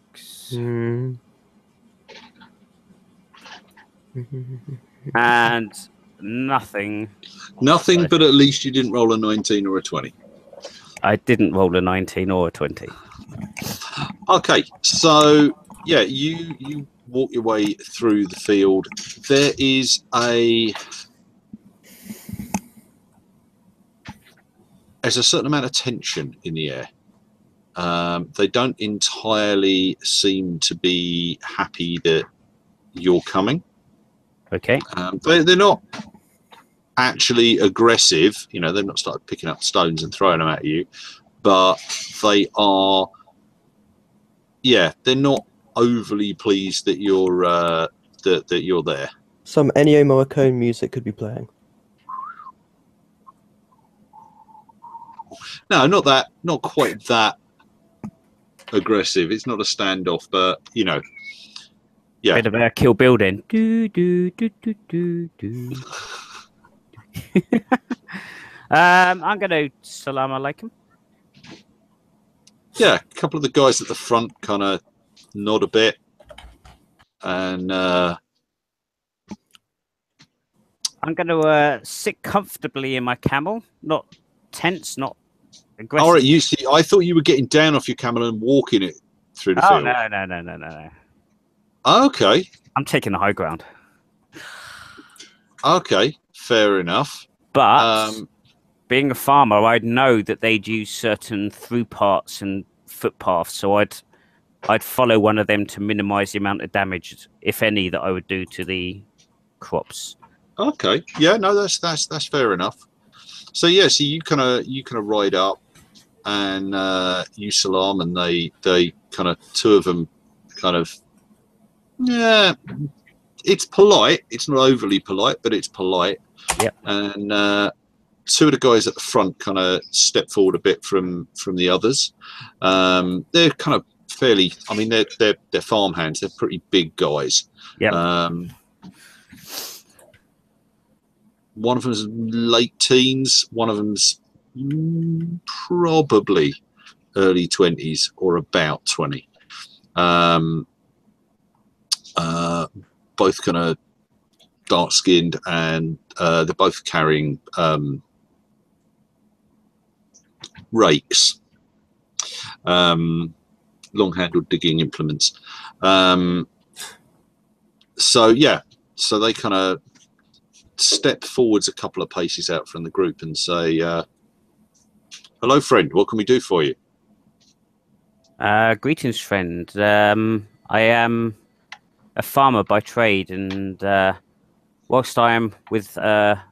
S4: And nothing.
S1: Nothing, but at least you didn't roll a 19 or a 20.
S4: I didn't roll a 19 or a 20.
S1: Okay, so yeah, you walk your way through the field. There is there's a certain amount of tension in the air. They don't entirely seem to be happy that you're coming.
S4: Okay.
S1: They're not actually aggressive. You know, they've not started picking up stones and throwing them at you, but they are, yeah, they're not overly pleased that you're that you're there.
S6: Some Ennio Morricone music could be playing.
S1: No, not that, not quite that aggressive. It's not a standoff, but you know, yeah.
S4: Bit of a Kill Bill then. Do, do, do, do, do, do. I'm going to salam alaikum.
S1: Yeah, a couple of the guys at the front kind of nod a bit, and
S4: I'm going to sit comfortably in my camel, not tense, not aggressive.
S1: all right. You see, I thought you were getting down off your camel and walking it through the field.
S4: No.
S1: Okay.
S4: I'm taking the high ground.
S1: Okay, fair enough.
S4: But being a farmer, I'd know that they'd use certain through parts and footpaths, so I'd follow one of them to minimise the amount of damage, if any, that I would do to the crops.
S1: Okay, yeah, no, that's fair enough. So yeah, so you kind of ride up, and you salam, and they kind of, two of them kind of, yeah, it's polite. It's not overly polite, but it's polite.
S4: Yep.
S1: And two of the guys at the front kind of step forward a bit from the others. They're kind of fairly, I mean, they're farm hands. They're pretty big guys.
S4: Yeah.
S1: One of them's late teens. One of them's probably early 20s or about 20. Both kind of dark skinned, and they're both carrying rakes, long-handled digging implements. So yeah, so they kind of step forwards a couple of paces out from the group and say, "Hello, friend. What can we do for you?"
S4: Greetings, friend. I am a farmer by trade, and whilst I am with a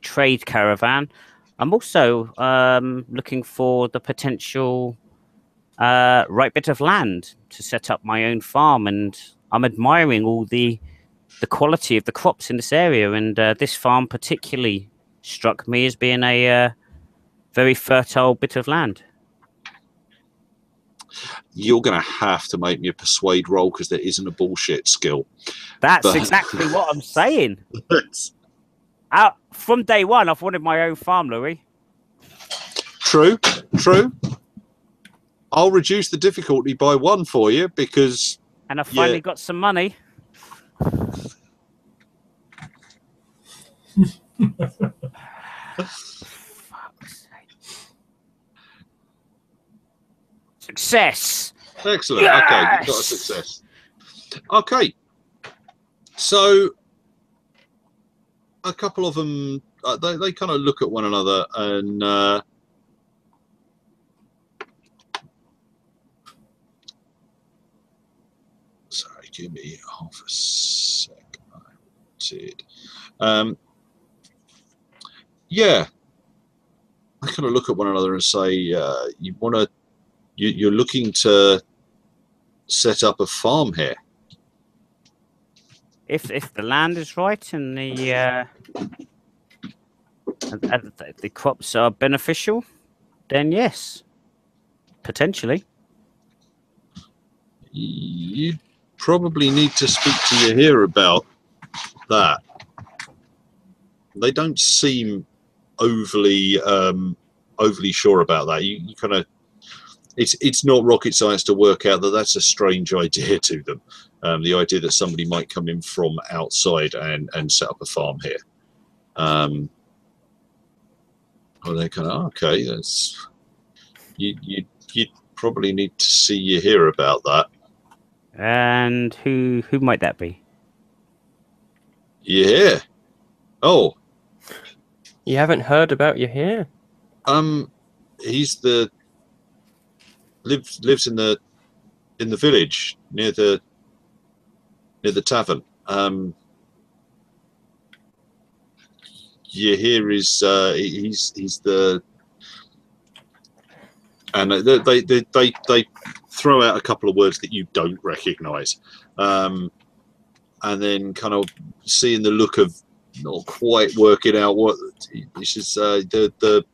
S4: trade caravan, I'm also looking for the potential right bit of land to set up my own farm, and I'm admiring all the quality of the crops in this area, and this farm particularly struck me as being a very fertile bit of land.
S1: You're going to have to make me a persuade roll, because there isn't a bullshit skill.
S4: That's exactly what I'm saying. From day one, I've wanted my own farm, Louis.
S1: True. I'll reduce the difficulty by 1 for you, because...
S4: And I've finally got some money. Success.
S1: Excellent.
S4: Yes!
S1: Okay, you've got a success. Okay. So a couple of them, they kind of look at one another, and sorry, give me half a sec. I did. Yeah. They kind of look at one another and say, you're looking to set up a farm here.
S4: If the land is right and the crops are beneficial, then yes, potentially.
S1: You probably need to speak to your here about that. They don't seem overly sure about that. You kind of, it's not rocket science to work out that that's a strange idea to them. The idea that somebody might come in from outside and set up a farm here. Well, they're kind of, okay, that's, you probably need to see you here about that.
S4: And who might that be?
S1: Yeah. Oh.
S6: You haven't heard about Yahir?
S1: He's the lives in the village near the tavern. you hear he's the, and they throw out a couple of words that you don't recognise, and then kind of seeing the look of not quite working out what this is, the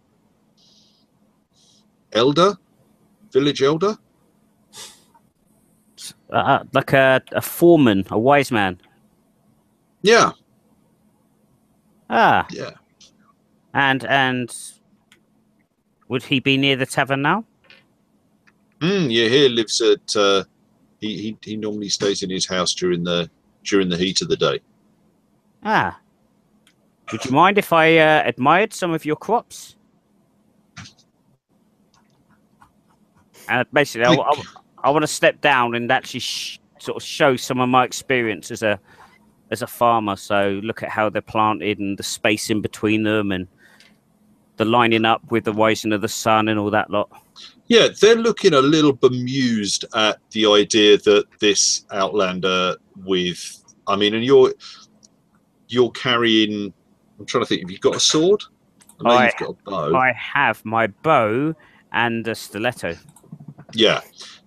S1: elder, village elder,
S4: like a foreman, a wise man.
S1: yeah,
S4: Ah,
S1: yeah.
S4: and would he be near the tavern now?
S1: Yeah, here lives at. He normally stays in his house during the heat of the day.
S4: Ah, would you mind if I admired some of your crops? And basically, I want to step down and actually sort of show some of my experience as a farmer. So look at how they're planted and the space in between them and the lining up with the rising of the sun and all that lot.
S1: Yeah, they're looking a little bemused at the idea that this outlander with, I mean, and you're carrying. I'm trying to think. Have you got a sword? I know you've got a bow.
S4: I have my bow and a stiletto.
S1: Yeah.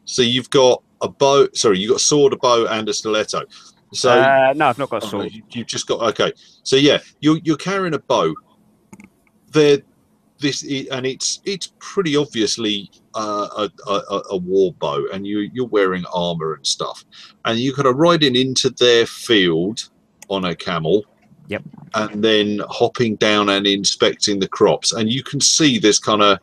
S1: So you've got a bow. Sorry, you've got a sword, a bow, and a stiletto. So
S4: no, I've not got a sword.
S1: You've just got, okay. So yeah, you're carrying a bow. It's pretty obviously a war bow, and you're wearing armor and stuff, and you're kind of riding into their field on a camel.
S4: Yep.
S1: And then hopping down and inspecting the crops, and you can see there's kind of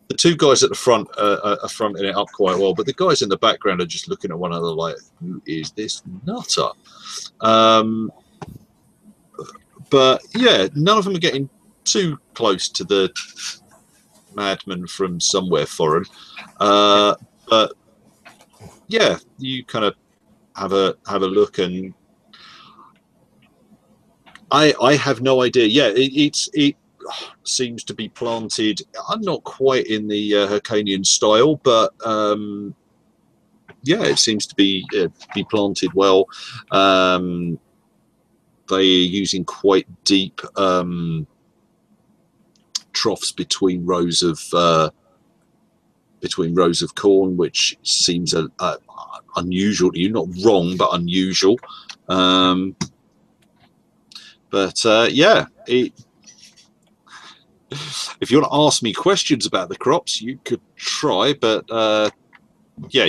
S1: the two guys at the front are fronting it up quite well, but the guys in the background are just looking at one another like, who is this nutter? But yeah, none of them are getting too close to the madman from somewhere foreign. But yeah, you kind of have a look, and I have no idea. Yeah, it seems to be planted. I'm not quite in the Hyrcanian style, but yeah, it seems to be planted well. They're using quite deep troughs between rows of corn, which seems unusual. You're not wrong, but unusual. But yeah, if you want to ask me questions about the crops, you could try. But yeah,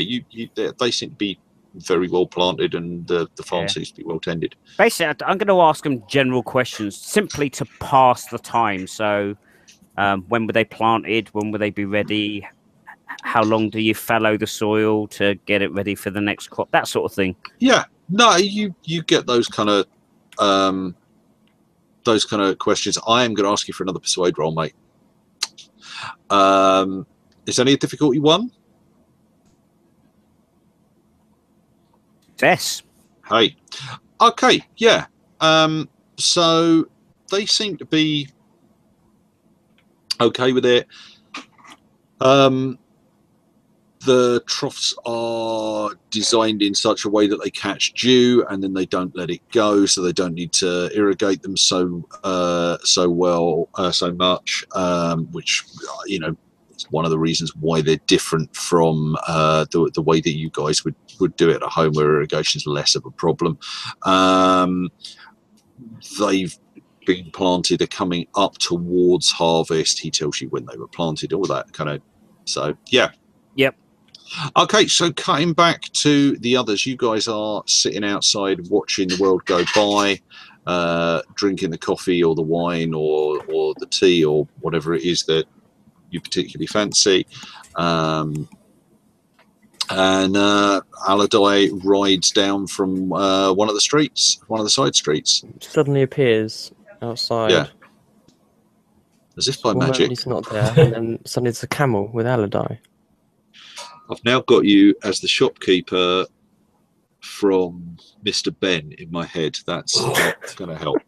S1: they seem to be very well planted, and the farm seems to be well tended.
S4: Basically, I'm going to ask them general questions simply to pass the time. So, when were they planted? When will they be ready? How long do you fallow the soil to get it ready for the next crop? That sort of thing.
S1: Yeah, no, you get those kind of questions. I am going to ask you for another persuade roll, mate. Is any difficulty 1?
S4: Yes.
S1: Hey. Okay. Yeah. So they seem to be okay with it. The troughs are designed in such a way that they catch dew and then they don't let it go, so they don't need to irrigate them so much, which, you know, is one of the reasons why they're different from the way that you guys would do it at home, where irrigation is less of a problem. They've been planted, are coming up towards harvest. He tells you when they were planted, all that kind of. So yeah.
S4: Yep.
S1: Okay, so cutting back to the others, you guys are sitting outside watching the world go by, drinking the coffee or the wine or the tea or whatever it is that you particularly fancy. And Aladai rides down from one of the side streets.
S6: Suddenly appears outside.
S1: Yeah. As if by magic.
S6: He's not there, and then suddenly it's a camel with Aladai.
S1: I've now got you as the shopkeeper from Mr. Ben in my head. That's not going to help.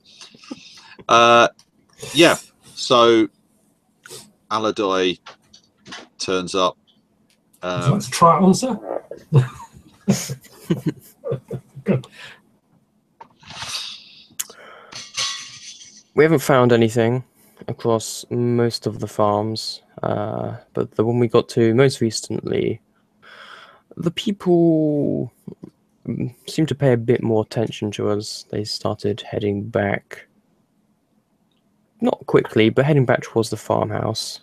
S1: Yeah, so Aladai turns up.
S2: Let's try it on, sir.
S6: We haven't found anything across most of the farms, but the one we got to most recently, the people seemed to pay a bit more attention to us. They started heading back, not quickly, but heading back towards the farmhouse.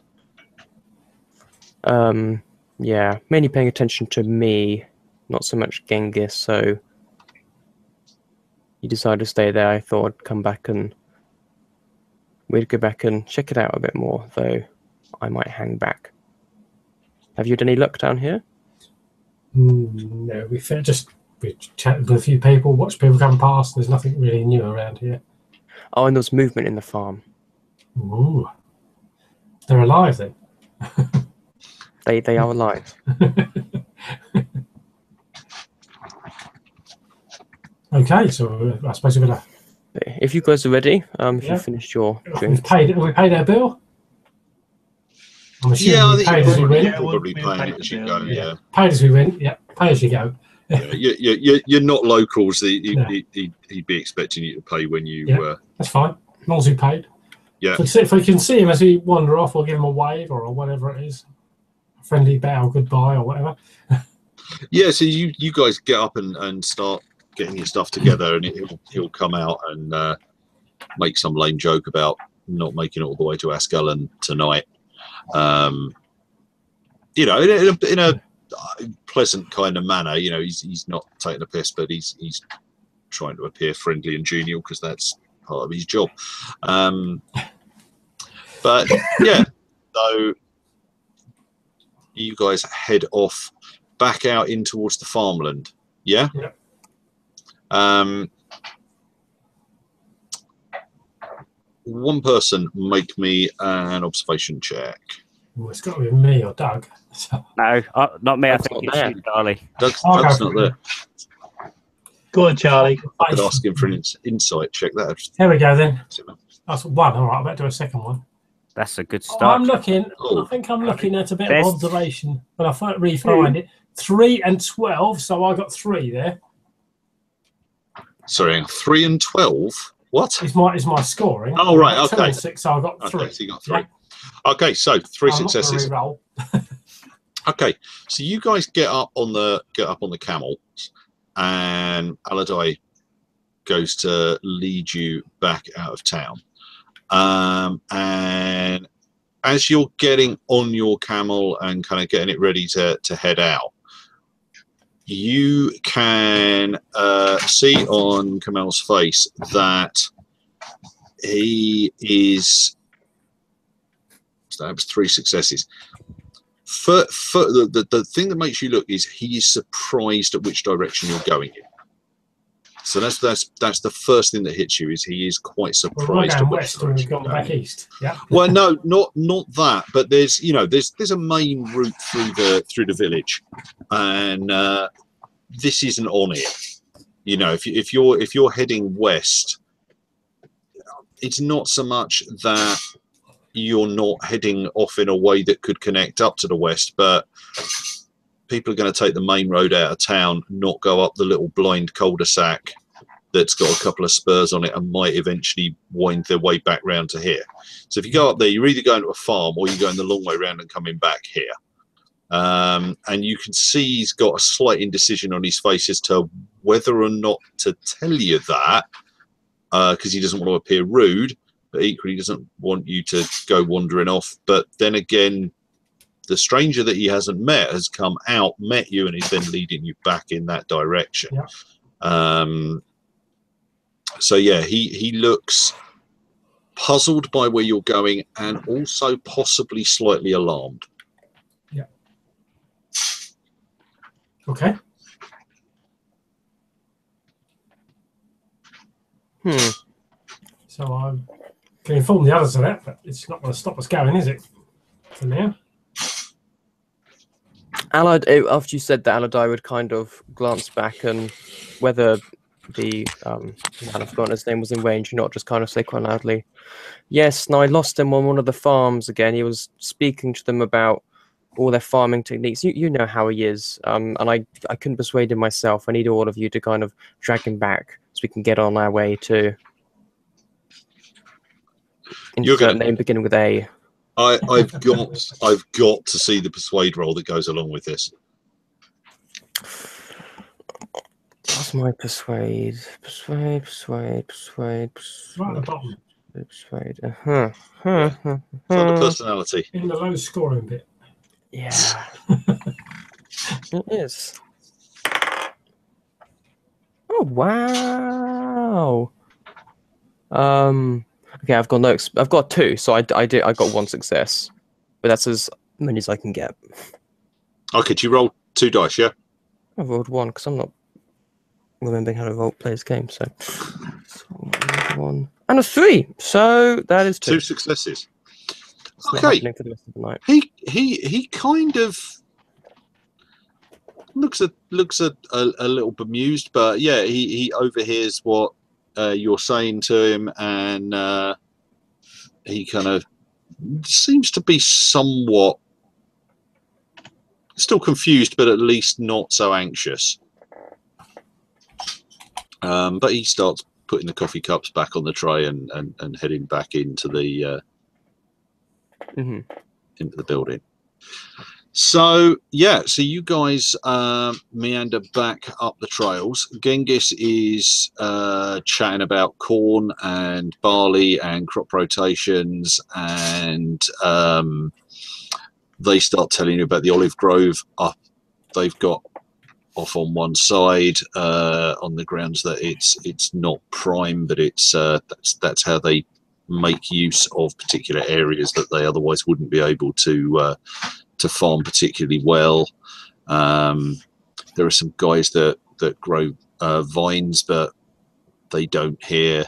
S6: Yeah, mainly paying attention to me, not so much Genghis, so he decided to stay there. I thought I'd come back and we'd go back and check it out a bit more, though I might hang back. Have you had any luck down here?
S2: No, we chatted with a few people, watched people come past. There's nothing really new around here.
S6: Oh, and there's movement in the farm.
S2: Ooh. They're alive then.
S6: They are alive.
S2: Okay, so I suppose we're gonna.
S6: If you guys are ready, if
S2: Yeah.
S6: you finished your
S2: Have
S6: drink.
S2: we paid our bill? I'm assuming
S1: Yeah, I
S2: we
S1: think
S2: paid as we
S1: you're
S2: went.
S1: probably
S3: We'll
S1: paying
S3: pay
S1: it as
S3: the
S1: you
S3: bill,
S1: go.
S3: yeah.
S1: Yeah.
S2: Paid as we went. Yeah, pay as you go.
S1: You're not locals.
S2: No.
S1: He'd be expecting you to pay when you.
S2: Yeah. That's fine, as long as we paid.
S1: Yeah.
S2: If we can see him as we wander off, we'll give him a wave or whatever it is, a friendly bow, goodbye, or whatever.
S1: Yeah. So you guys get up and start getting your stuff together, and he'll come out and make some lame joke about not making it all the way to Ascalon tonight. In a pleasant kind of manner. He's not taking a piss, but he's trying to appear friendly and genial because that's part of his job. But yeah, so you guys head off back out in towards the farmland. Yeah.
S2: Yeah.
S1: One person make me an observation check.
S2: Well, it's got to be me or Doug. So,
S4: No, not me.
S6: Doug's
S4: I think
S6: not
S4: it's
S6: there.
S4: you, Charlie.
S1: Doug's
S2: I'll go
S1: not
S2: for it.
S1: there.
S3: Go on, Charlie.
S1: I could ask him for an insight check. That
S2: Here we go then. That's one. All right, I better do a second one.
S4: That's a good
S2: Oh,
S4: start.
S2: I'm looking.
S1: Oh.
S2: I think I'm looking at a bit
S4: Best.
S2: of observation, but I refind it. 3 and 12, so I got 3 there.
S1: Sorry, 3 and 12. What?
S2: Is my scoring?
S1: Oh, right,
S2: I got 2
S1: okay.
S2: and 6, so I got 3.
S1: Okay, so you got 3.
S2: Yeah.
S1: Okay, so 3
S2: I'm not gonna
S1: successes.
S2: re-roll.
S1: Okay, so you guys get up on the camel, and Aladai goes to lead you back out of town. And as you're getting on your camel and kind of getting it ready to head out, you can see on Kamel's face that he is. So that was 3 successes. The thing that makes you look is he is surprised at which direction you're going in. So that's the first thing that hits you is he is quite
S2: Well, we're
S1: surprised
S2: going
S1: at which
S2: west and we've
S1: direction
S2: gone
S1: you're
S2: back
S1: going.
S2: east. Yeah.
S1: Well, no, not that, but there's a main route through the village, and this isn't on it. If you're heading west, it's not so much that you're not heading off in a way that could connect up to the west, but people are going to take the main road out of town, not go up the little blind cul-de-sac that's got a couple of spurs on it and might eventually wind their way back round to here. So if you go up there, you're either going to a farm or you're going the long way round and coming back here. And you can see he's got a slight indecision on his face as to whether or not to tell you that, because he doesn't want to appear rude, but equally doesn't want you to go wandering off. But then again, the stranger that he hasn't met has come out, met you, and is then leading you back in that direction.
S2: Yeah.
S1: So yeah, he looks puzzled by where you're going and also possibly slightly alarmed.
S2: Yeah. Okay. So I can inform the others of that, but it's not going to stop us going, is it? For now.
S6: After you said that, Aladai would kind of glance back and whether the man, I've forgotten his name, was in range, not just kind of say quite loudly, "Yes, and I lost him on one of the farms again. He was speaking to them about all their farming techniques. You know how he is, and I couldn't persuade him myself. I need all of you to kind of drag him back so we can get on our way too." insert name beginning with A.
S1: I've got to see the persuade roll that goes along with this.
S6: What's my persuade? Persuade.
S2: Right at the bottom.
S6: Persuade.
S1: It's under personality.
S2: In the low scoring bit.
S6: Yeah. It is. Oh wow. Okay, I've got 2, so I got 1 success, but that's as many as I can get.
S1: Okay, do you roll 2 dice? Yeah.
S6: I rolled 1 because I'm not remembering how to play this game. So 1 and a 3. So that is 2
S1: successes.
S6: It's not
S1: Okay.
S6: happening for the rest of the night.
S1: He kind of looks a little bemused, but yeah, he overhears what you're saying to him, and he kind of seems to be somewhat still confused, but at least not so anxious. But he starts putting the coffee cups back on the tray and heading back into the into the building. So yeah, so you guys meander back up the trails. Genghis is chatting about corn and barley and crop rotations, and they start telling you about the olive grove up they've got off on one side, on the grounds that it's not prime, but it's that's how they make use of particular areas that they otherwise wouldn't be able to farm particularly well. There are some guys that grow vines, but they don't here.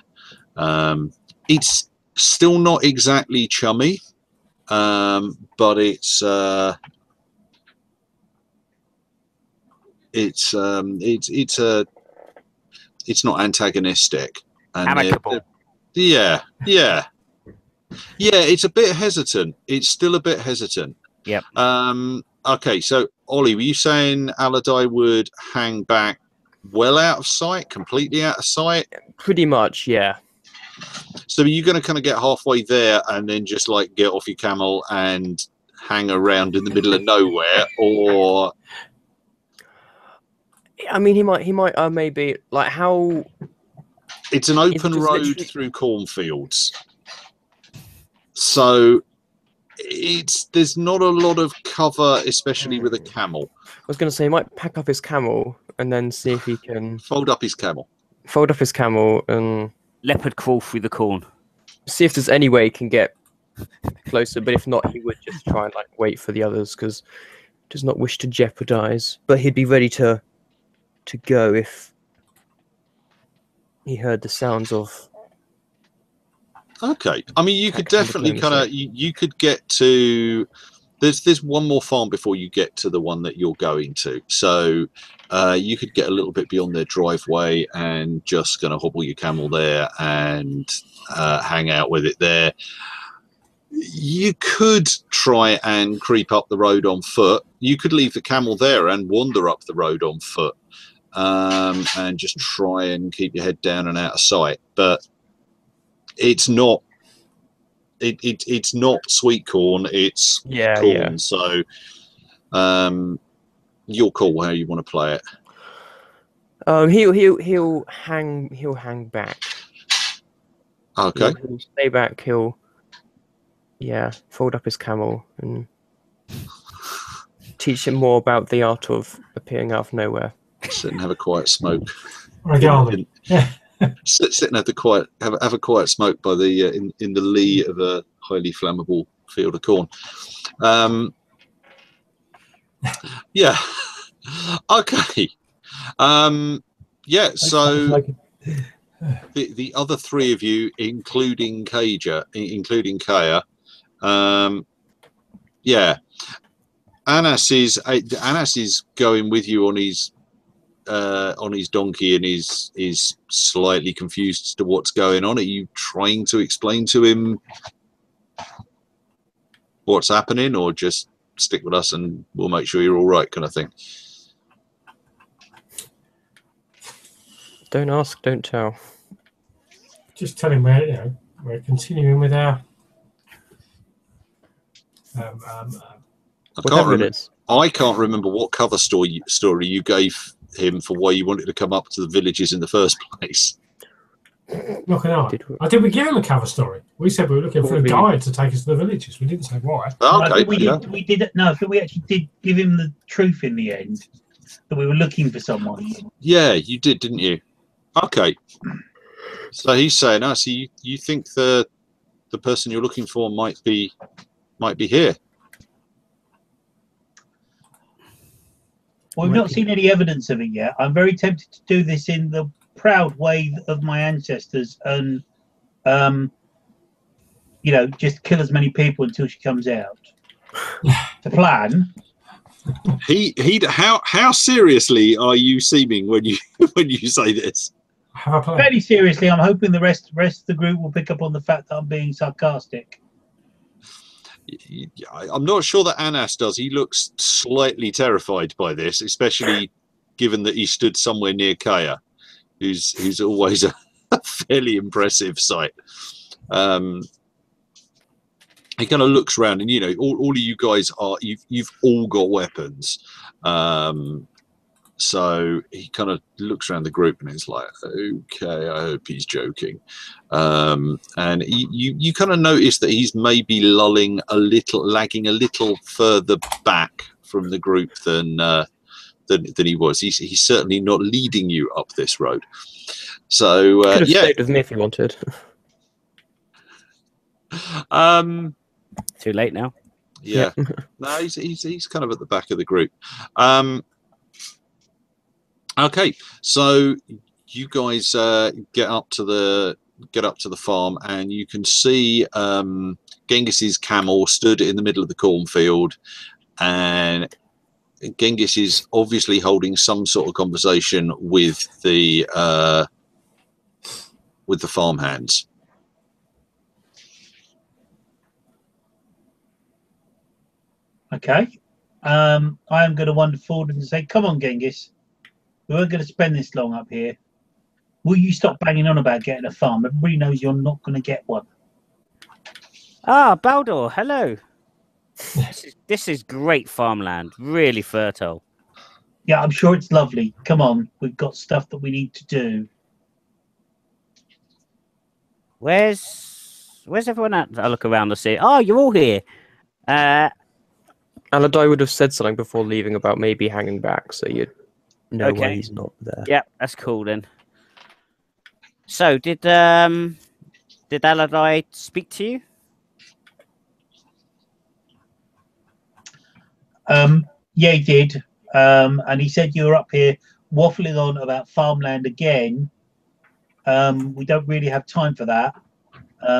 S1: It's still not exactly chummy, but it's not antagonistic. And
S4: amicable.
S1: Yeah. It's a bit hesitant. It's still a bit hesitant.
S4: Yep.
S1: Okay, so Ollie, were you saying Allardyce would hang back well out of sight, completely out of sight?
S6: Pretty much, yeah.
S1: So are you going to kind of get halfway there and then just like get off your camel and hang around in the middle of nowhere, or?
S6: I mean, he might maybe like how.
S1: It's an open road through cornfields, so there's not a lot of cover, especially with a camel.
S6: I was going to say he might pack up his camel and then see if he can
S1: fold up his camel
S6: and
S4: leopard crawl through the corn.
S6: See if there's any way he can get closer. But if not, he would just try and like wait for the others because he does not wish to jeopardize. But he'd be ready to go if he heard the sounds of.
S1: Okay, I mean, you could definitely kind of you could get to. There's one more farm before you get to the one that you're going to, so you could get a little bit beyond their driveway and just kind of hobble your camel there and hang out with it there. You could try and creep up the road on foot. You could leave the camel there and wander up the road on foot, and just try and keep your head down and out of sight. But it's not. It's not sweet corn. It's corn.
S6: Yeah.
S1: So, you'll call how you want to play it.
S6: He'll hang back.
S1: Okay.
S6: He'll stay back. He'll fold up his camel and teach him more about the art of appearing out of nowhere.
S1: Sit and have a quiet smoke. Sit and have a quiet smoke by the in the lee of a highly flammable field of corn. Yeah. Okay. Yeah. So the other three of you, including Kaya, yeah. Anas is going with you on his donkey and is slightly confused as to what's going on. Are you trying to explain to him what's happening, or just stick with us and we'll make sure you're all right, kind of thing?
S6: Don't ask, don't tell.
S2: Just tell him we're continuing with our
S1: I
S6: Whatever it is.
S1: I can't remember what cover story you gave him for why you wanted to come up to the villages in the first place.
S2: Not can I? Did we give him a cover story? We said we were looking for a guide to take us to the villages. We didn't say why.
S1: Okay,
S3: I think we did. No, I think we actually did give him the truth in the end, that we were looking for someone.
S1: Yeah, you did, didn't you? Okay. So he's saying, so you think the person you're looking for might be here.
S3: Well, we've not seen any evidence of it yet. I'm very tempted to do this in the proud way of my ancestors and, just kill as many people until she comes out. The plan.
S1: How seriously are you seeming when you say this?
S3: Fairly seriously. I'm hoping the rest of the group will pick up on the fact that I'm being sarcastic.
S1: I'm not sure that Anas does. He looks slightly terrified by this, especially given that he stood somewhere near Kaya, who's always a fairly impressive sight. He kind of looks around, and all of you guys you've all got weapons. So he kind of looks around the group and is like, okay, I hope he's joking. And you kind of notice that he's maybe lagging a little further back from the group than he was. He's certainly not leading you up this road. So
S6: could have stayed with me if he wanted.
S4: Too late now.
S1: Yeah. No, he's kind of at the back of the group. Okay, so you guys get up to the farm, and you can see Genghis's camel stood in the middle of the cornfield, and Genghis is obviously holding some sort of conversation with the farmhands.
S3: Okay, I am going to wander forward and say, "Come on, Genghis. We weren't going to spend this long up here. Will you stop banging on about getting a farm? Everybody knows you're not going to get one."
S4: Ah, Baldur, hello. This is great farmland, really fertile.
S3: Yeah, I'm sure it's lovely. Come on, we've got stuff that we need to do.
S4: Where's everyone at? I look around to see. Oh, you're all here.
S6: Aladai would have said something before leaving about maybe hanging back, so you'd know why
S4: Okay.
S6: he's not there.
S4: Yeah, that's cool then. So, did Aladai speak to you?
S3: Yeah, he did. And he said you were up here waffling on about farmland again. We don't really have time for that.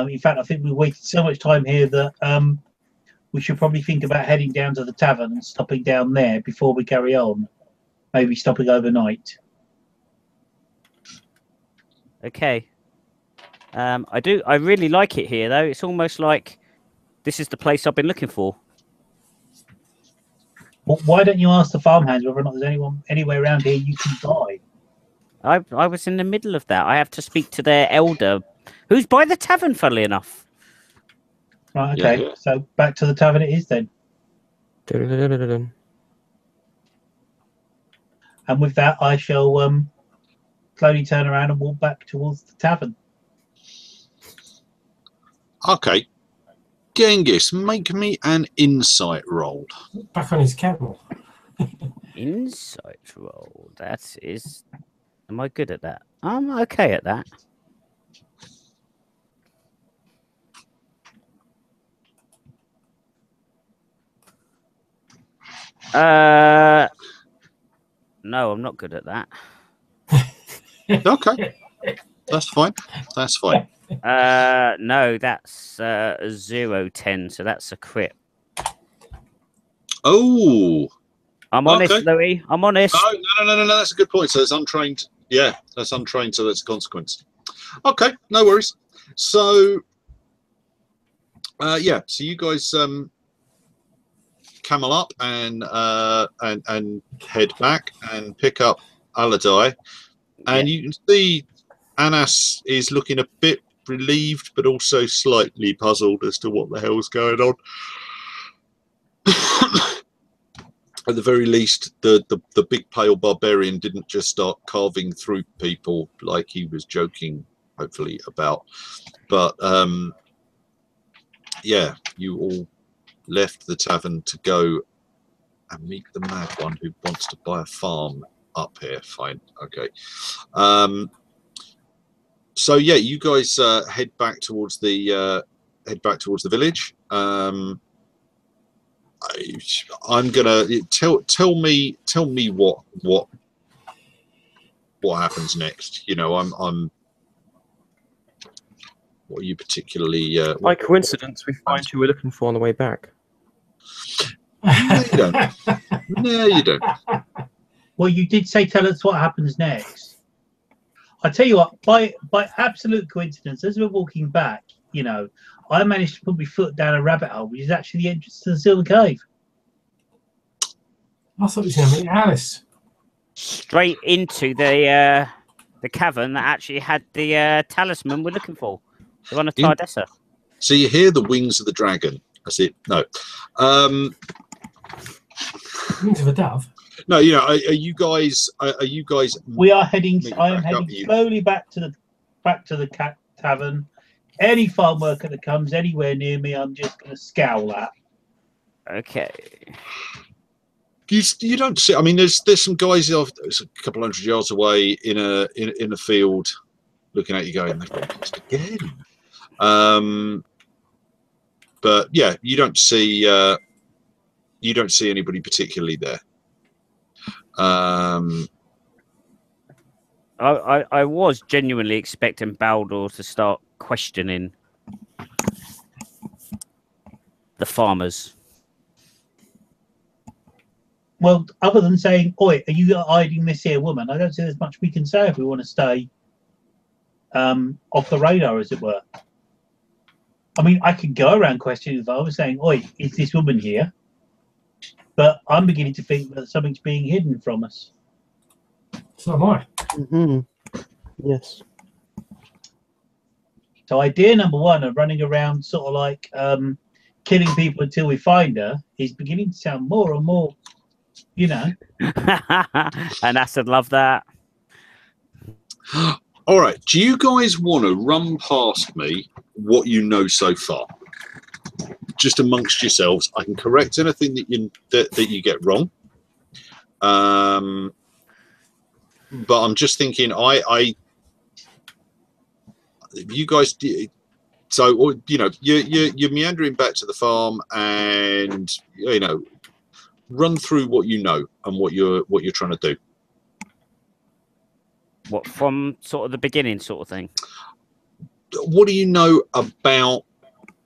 S3: In fact, I think we wasted so much time here that we should probably think about heading down to the tavern and stopping down there before we carry on. Maybe stopping overnight.
S4: Okay. I really like it here, though. It's almost like this is the place I've been looking for.
S3: Well, why don't you ask the farmhands whether or not there's anywhere around here you can buy?
S4: I was in the middle of that. I have to speak to their elder, who's by the tavern, funnily enough.
S3: Right, okay. Yeah. So back to the tavern it is then.
S6: Dun-dun-dun-dun-dun.
S3: And with that, I shall slowly turn around and walk back towards the tavern.
S1: Okay. Genghis, make me an insight roll.
S2: Back on his camel.
S4: Insight roll. That is. Am I good at that? I'm okay at that. No, I'm not good at that.
S1: Okay. That's fine. That's fine.
S4: No, that's 0-10, so that's a crit.
S1: Oh.
S4: I'm honest,
S1: Okay.
S4: Louis. I'm honest.
S1: Oh, no. That's a good point. So it's untrained. Yeah, that's untrained, so that's a consequence. Okay, no worries. So, yeah, so you guys camel up and head back and pick up Aladai. And you can see Anas is looking a bit relieved, but also slightly puzzled as to what the hell's going on. at the very least, the big pale barbarian didn't just start carving through people like he was joking, hopefully, about. But yeah, you all left the tavern to go and meet the mad one who wants to buy a farm up here. Fine, okay. So yeah, you guys head back towards the village. I'm gonna tell me what happens next. You know, I'm. What are you particularly?
S6: By coincidence, we find who we're looking for on the way back.
S1: No, you don't. No, you don't.
S3: Well, you did say tell us what happens next. I tell you what, by absolute coincidence, as we're walking back, you know, I managed to put my foot down a rabbit hole, which is actually the entrance to the Silver Cave.
S2: I thought you were going to meet Alice.
S4: Straight into the cavern that actually had the talisman we're looking for. The one of Tardessa.
S1: So you hear the wings of the dragon. That's it. No.
S2: Wings of a dove.
S1: No, you know, are you guys?
S3: We are heading. I am heading slowly back to the tavern. Any farm worker that comes anywhere near me, I'm just going to scowl at.
S4: Okay.
S1: You don't see. I mean, there's some guys a couple hundred yards away in a field, looking at you, going, "They've gone past again." But yeah, you don't see anybody particularly there.
S4: I was genuinely expecting Baldur to start questioning the farmers.
S3: Well, other than saying, "Oi, are you hiding this here woman?" I don't see there's much we can say if we want to stay off the radar, as it were. I mean, I could go around questioning if I was saying, "Oi, is this woman here?" But I'm beginning to think that something's being hidden from us.
S2: So am I.
S6: Mm-hmm. Yes.
S3: So idea number one of running around sort of like killing people until we find her is beginning to sound more and more, you know.
S4: And Acid love that.
S1: All right. Do you guys want to run past me what you know so far? Just amongst yourselves. I can correct anything that you get wrong. But I'm just thinking, you guys, so you know, you're meandering back to the farm, and you know, run through what you know and what you're trying to do.
S4: What, from sort of the beginning, sort of thing?
S1: What do you know about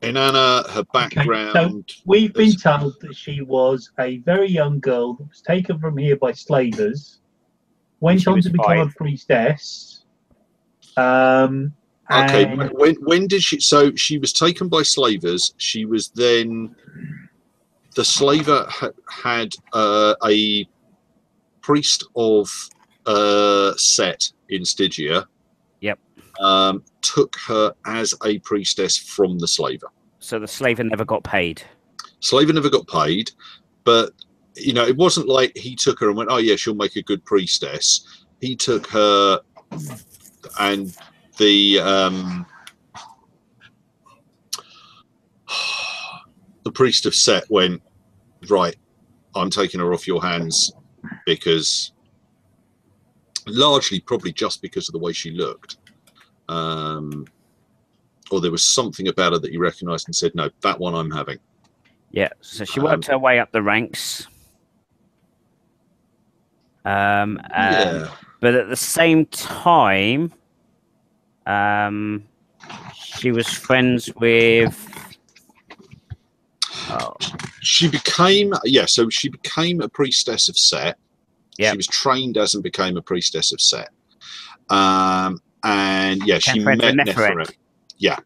S1: Inanna, her background?
S3: Okay, so we've been told that she was a very young girl that was taken from here by slavers, went on to become a priestess.
S1: Okay, when did she? So she was taken by slavers. She was then the slaver had a priest of Set in Stygia.
S4: Yep.
S1: Took her as a priestess from the slaver.
S4: So the slaver never got paid.
S1: Slaver never got paid, but you know, it wasn't like he took her and went, "Oh yeah, she'll make a good priestess." He took her, and the priest of Set went, "Right, I'm taking her off your hands," because largely probably just because of the way she looked. Or there was something about her that he recognized and said, "No, that one I'm having."
S4: Yeah, so she worked her way up the ranks.
S1: Yeah.
S4: But at the same time, she was friends with...
S1: She became, so she became a priestess of Set. Yep. She was trained as and became a priestess of Set. And yeah, she met Neferet. Yeah.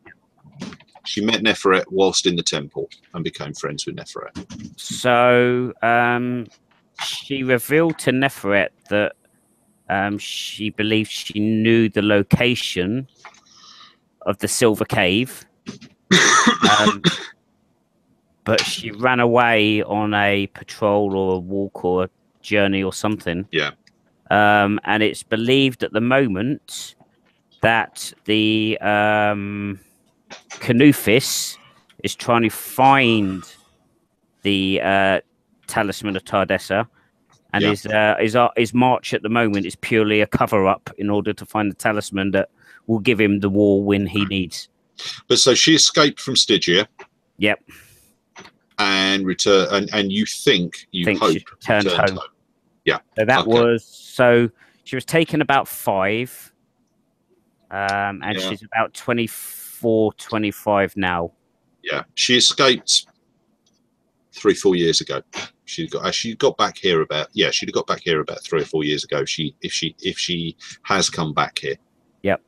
S1: She met Neferet whilst in the temple and became friends with Neferet.
S4: So she revealed to Neferet that she believed she knew the location of the Silver Cave. but she ran away on a patrol or a walk or a journey or something.
S1: Yeah.
S4: And it's believed at the moment that the Canufis is trying to find the talisman of Tardessa, and his march at the moment is purely a cover-up in order to find the talisman that will give him the war win he needs.
S1: But so she escaped from Stygia.
S4: Yep.
S1: And and you hope
S4: she returned home.
S1: Yeah.
S4: So that was she was taken about 5, and she's about 24, 25 now.
S1: Yeah, she escaped 3-4 years ago. She got back here about she'd have got back here about 3 or 4 years ago. If she has come back here.
S4: Yep.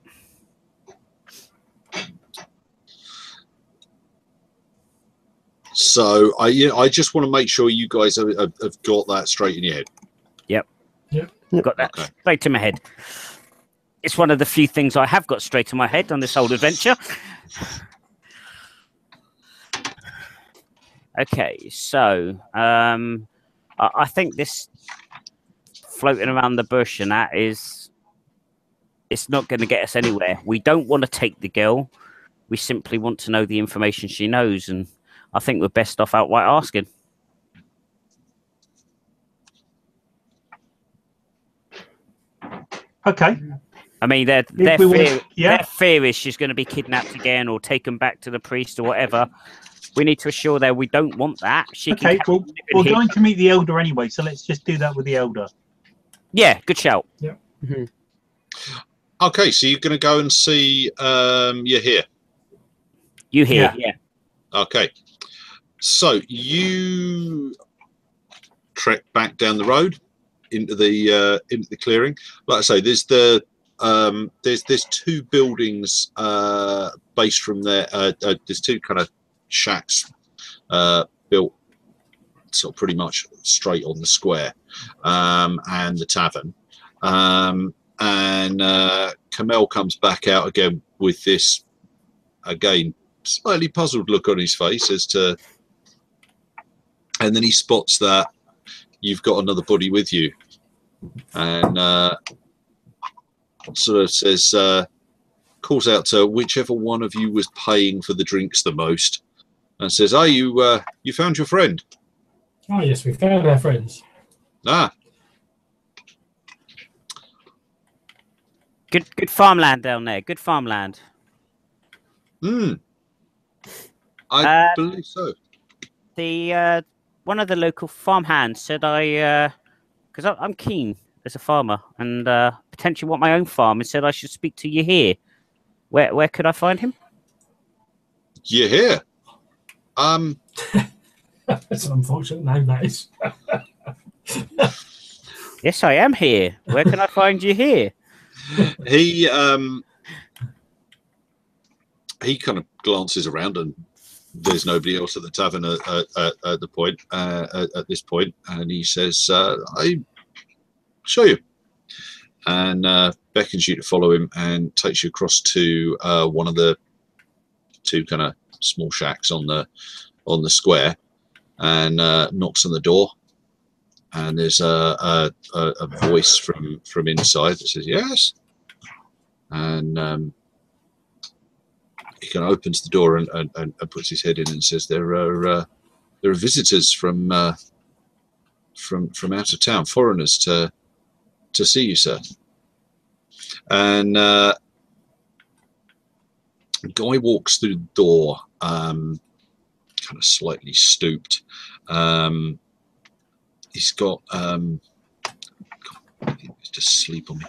S1: So I just want to make sure you guys have got that straight in your head.
S4: Yep.
S2: Yep.
S4: Got that straight to my head. It's one of the few things I have got straight to my head on this whole adventure. Okay, so I think this floating around the bush and that it's not going to get us anywhere. We don't want to take the girl. We simply want to know the information she knows, and I think we're best off outright asking.
S3: Okay.
S4: I mean, their fear is she's going to be kidnapped again or taken back to the priest or whatever. We need to assure that we don't want that.
S3: Okay, well, we're going to meet the elder anyway, so let's just do that with the elder.
S4: Yeah, good shout.
S2: Yeah.
S6: Mm-hmm.
S1: Okay, so you're going to go and see you're here.
S4: You here, yeah.
S1: Okay. So you trek back down the road into the clearing. Like I say, there's there's 2 buildings based from there. There's 2 kind of shacks built sort of pretty much straight on the square, and the tavern. And Kamel comes back out again with this again slightly puzzled look on his face as to, and then he spots that you've got another buddy with you, and sort of says, calls out to whichever one of you was paying for the drinks the most, and says, "Oh, you found your friend?"
S2: Oh yes, we found our friends.
S1: Ah,
S4: good farmland down there. Good farmland.
S1: I believe so.
S4: The one of the local farmhands said because I'm keen as a farmer and potentially want my own farm, and said I should speak to you here. Where could I find him?
S1: You're here.
S2: That's an unfortunate name, that is.
S4: Yes, I am here. Where can I find you here?
S1: He kind of glances around, and there's nobody else at the tavern at this point, and he says, "I show you," and beckons you to follow him and takes you across to one of the 2 kind of small shacks on the square, and knocks on the door, and there's a voice from inside that says yes, and he kind of opens the door and puts his head in and says, there are visitors from out of town, foreigners to see you, sir. And a guy walks through the door, kind of slightly stooped. He's got he's just asleep on me.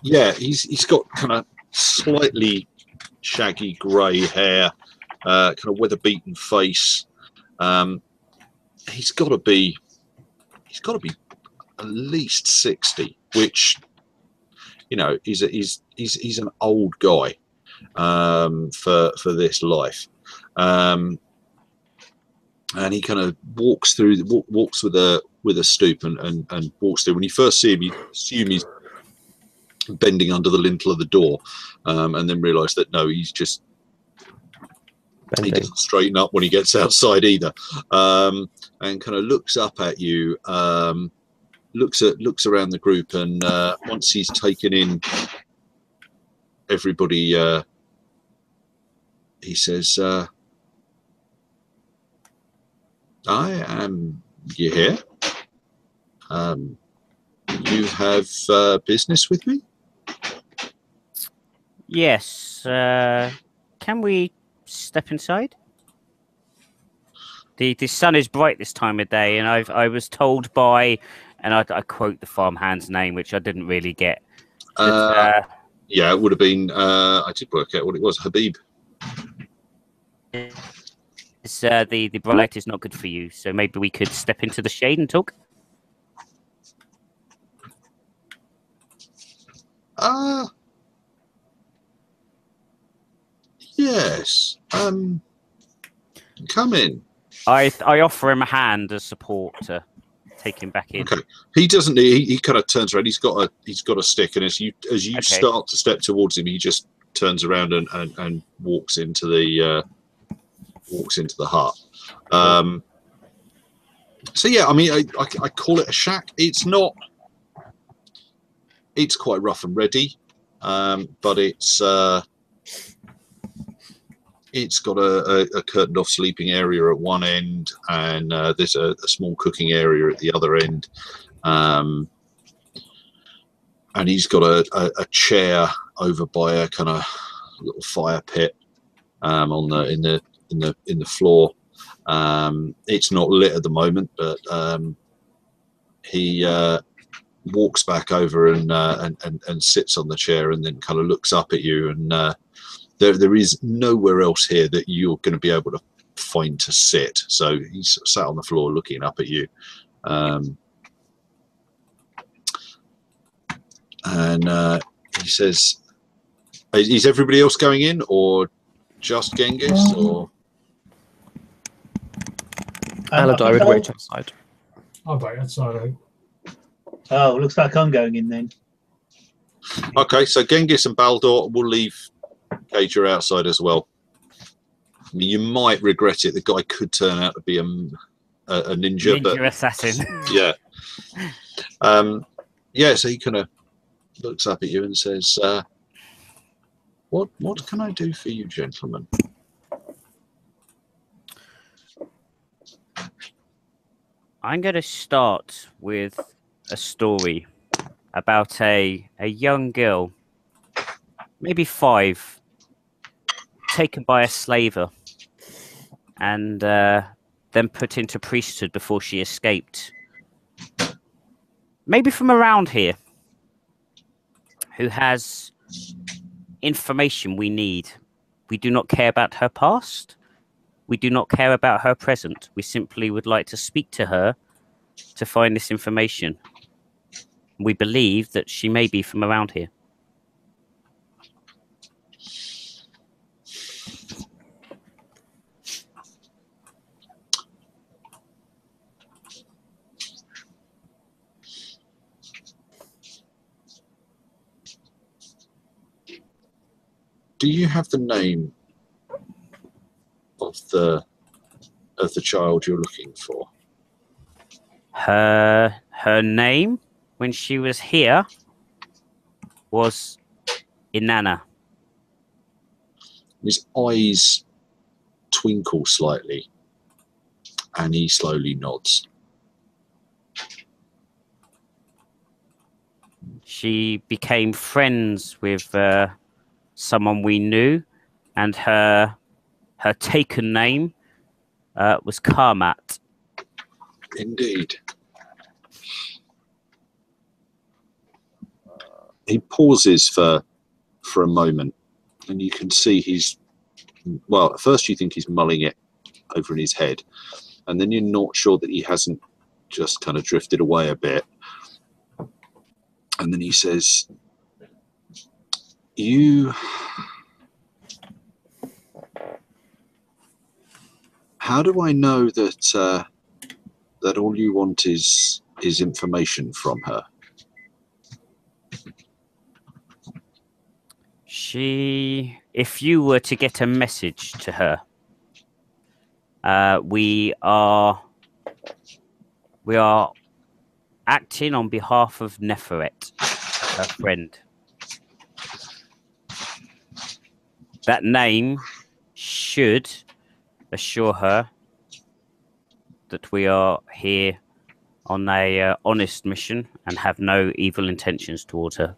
S1: Yeah, he's got kind of slightly shaggy grey hair, kind of weather-beaten face. He's got to be at least 60, which, you know, he's an old guy for this life. And he kind of walks with a stoop and walks through. When you first see him, you assume he's bending under the lintel of the door, and then realise that no, he's just He
S6: Bending.
S1: doesn't straighten up when he gets outside either, and kind of looks up at you, looks around the group, and once he's taken in everybody, he says, "I am you here? You have business with me?"
S4: Yes. Can we step inside? The sun is bright this time of day, and I was told by, and I quote the farmhand's name, which I didn't really get. That,
S1: Yeah, it would have been. I did work out what it was. Habib.
S4: the bright light is not good for you, so maybe we could step into the shade and talk.
S1: Yes. Come in.
S4: I offer him a hand as support to take him back in.
S1: Okay. He doesn't. He kind of turns around. He's got a stick, and as you
S4: Okay.
S1: start to step towards him, he just turns around and walks into the hut. So yeah, I mean, I call it a shack. It's not. It's quite rough and ready, but it's got a curtained off sleeping area at one end, and there's a small cooking area at the other end. And he's got a chair over by a kind of little fire pit in the floor. It's not lit at the moment, but he walks back over and sits on the chair, and then kind of looks up at you, and there is nowhere else here that you're going to be able to find to sit. So he's sat on the floor looking up at you. And he says, "Is everybody else going in, or just Genghis?" Or
S6: Aladai would wait outside.
S2: I'll wait outside, I think.
S3: Oh, looks like I'm going in then.
S1: okay, so Genghis and Baldur will leave Cager outside as well. I mean, you might regret it. The guy could turn out to be a ninja, but
S4: assassin.
S1: yeah. Yeah, so he kind of looks up at you and says, what can I do for you, gentlemen?
S4: I'm going to start with a story about a young girl, maybe 5, taken by a slaver and then put into priesthood before she escaped. Maybe from around here, who has information we need. We do not care about her past. We do not care about her present. We simply would like to speak to her to find this information. We believe that she may be from around here.
S1: Do you have the name of the child you're looking for?
S4: Her name, when she was here, was Inanna.
S1: His eyes twinkle slightly, and he slowly nods.
S4: She became friends with someone we knew, and her taken name was Karmat.
S1: Indeed. He pauses for a moment, and you can see at first you think he's mulling it over in his head, and then you're not sure that he hasn't just kind of drifted away a bit. And then he says, how do I know that that all you want is information from her?
S4: If you were to get a message to her, We are acting on behalf of Neferet, her friend. That name should assure her that we are here on a honest mission and have no evil intentions towards her.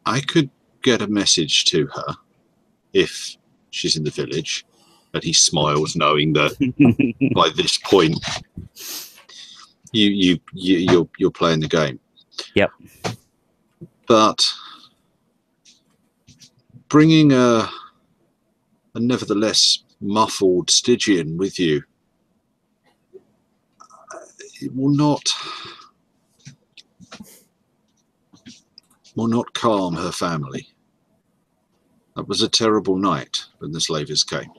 S1: I could get a message to her if she's in the village. And he smiles, knowing that by this point you're playing the game.
S4: Yep.
S1: But bringing a nevertheless muffled Stygian with you, it will not calm her family. That was a terrible night when the slavers came.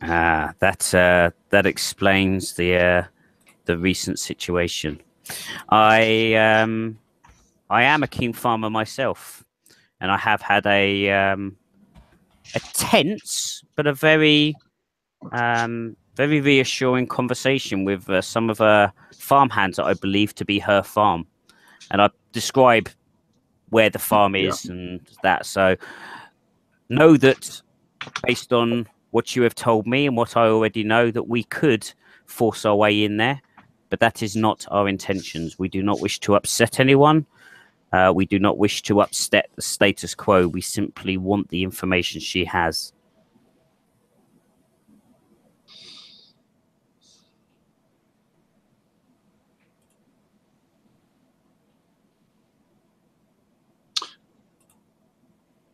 S4: That explains the recent situation. I am a keen farmer myself, and I have had a tense but a very reassuring conversation with some of her farmhands that I believe to be her farm, and I describe where the farm is and that. So know that based on what you have told me and what I already know, that we could force our way in there, but that is not our intentions. We do not wish to upset anyone. We do not wish to upset the status quo. We simply want the information she has.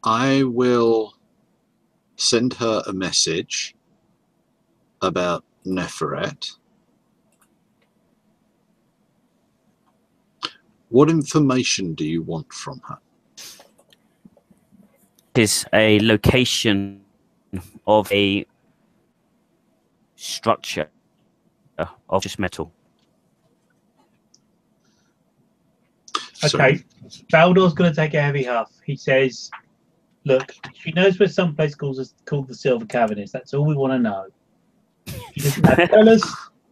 S1: I will send her a message about Neferet. What information do you want from her?
S4: It is a location of a structure of just metal.
S3: Okay, Baldor's going to take a heavy huff. He says, look, she knows where some place called the Silver Cavern is. That's all we want to know. She doesn't have to tell us.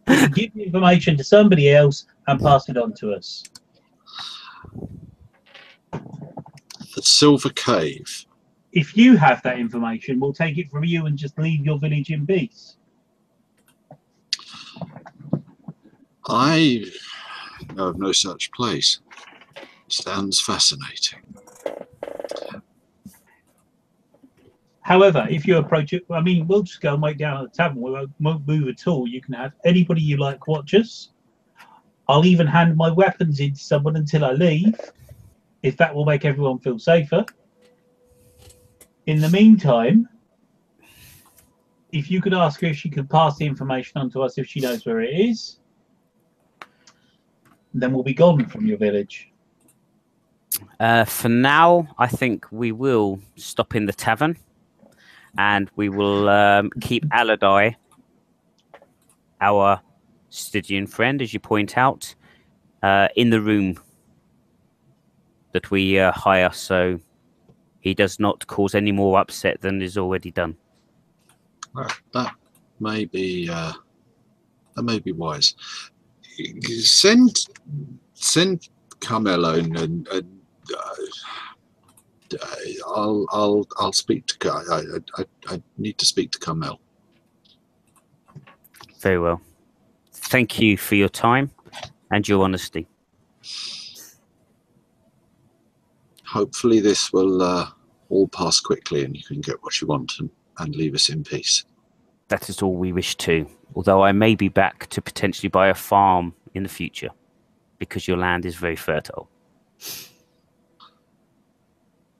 S3: We can give the information to somebody else and pass it on to us.
S1: The Silver Cave.
S3: If you have that information, we'll take it from you and just leave your village in peace.
S1: I know of no such place. Sounds fascinating.
S3: However, if you approach it, I mean, we'll just go and wait down at the tavern. We won't move at all. You can have anybody you like watch us. I'll even hand my weapons in to someone until I leave, if that will make everyone feel safer. In the meantime, if you could ask her if she could pass the information on to us if she knows where it is, then we'll be gone from your village.
S4: For now, I think we will stop in the tavern, and we will keep Allardyce, our Stygian friend, as you point out, in the room that we hire, so he does not cause any more upset than is already done.
S1: That may be wise. Send Carmelo and I'll speak to. I need to speak to Carmel.
S4: Very well. Thank you for your time and your honesty.
S1: Hopefully this will all pass quickly and you can get what you want and leave us in peace.
S4: That is all we wish to, although I may be back to potentially buy a farm in the future, because your land is very fertile.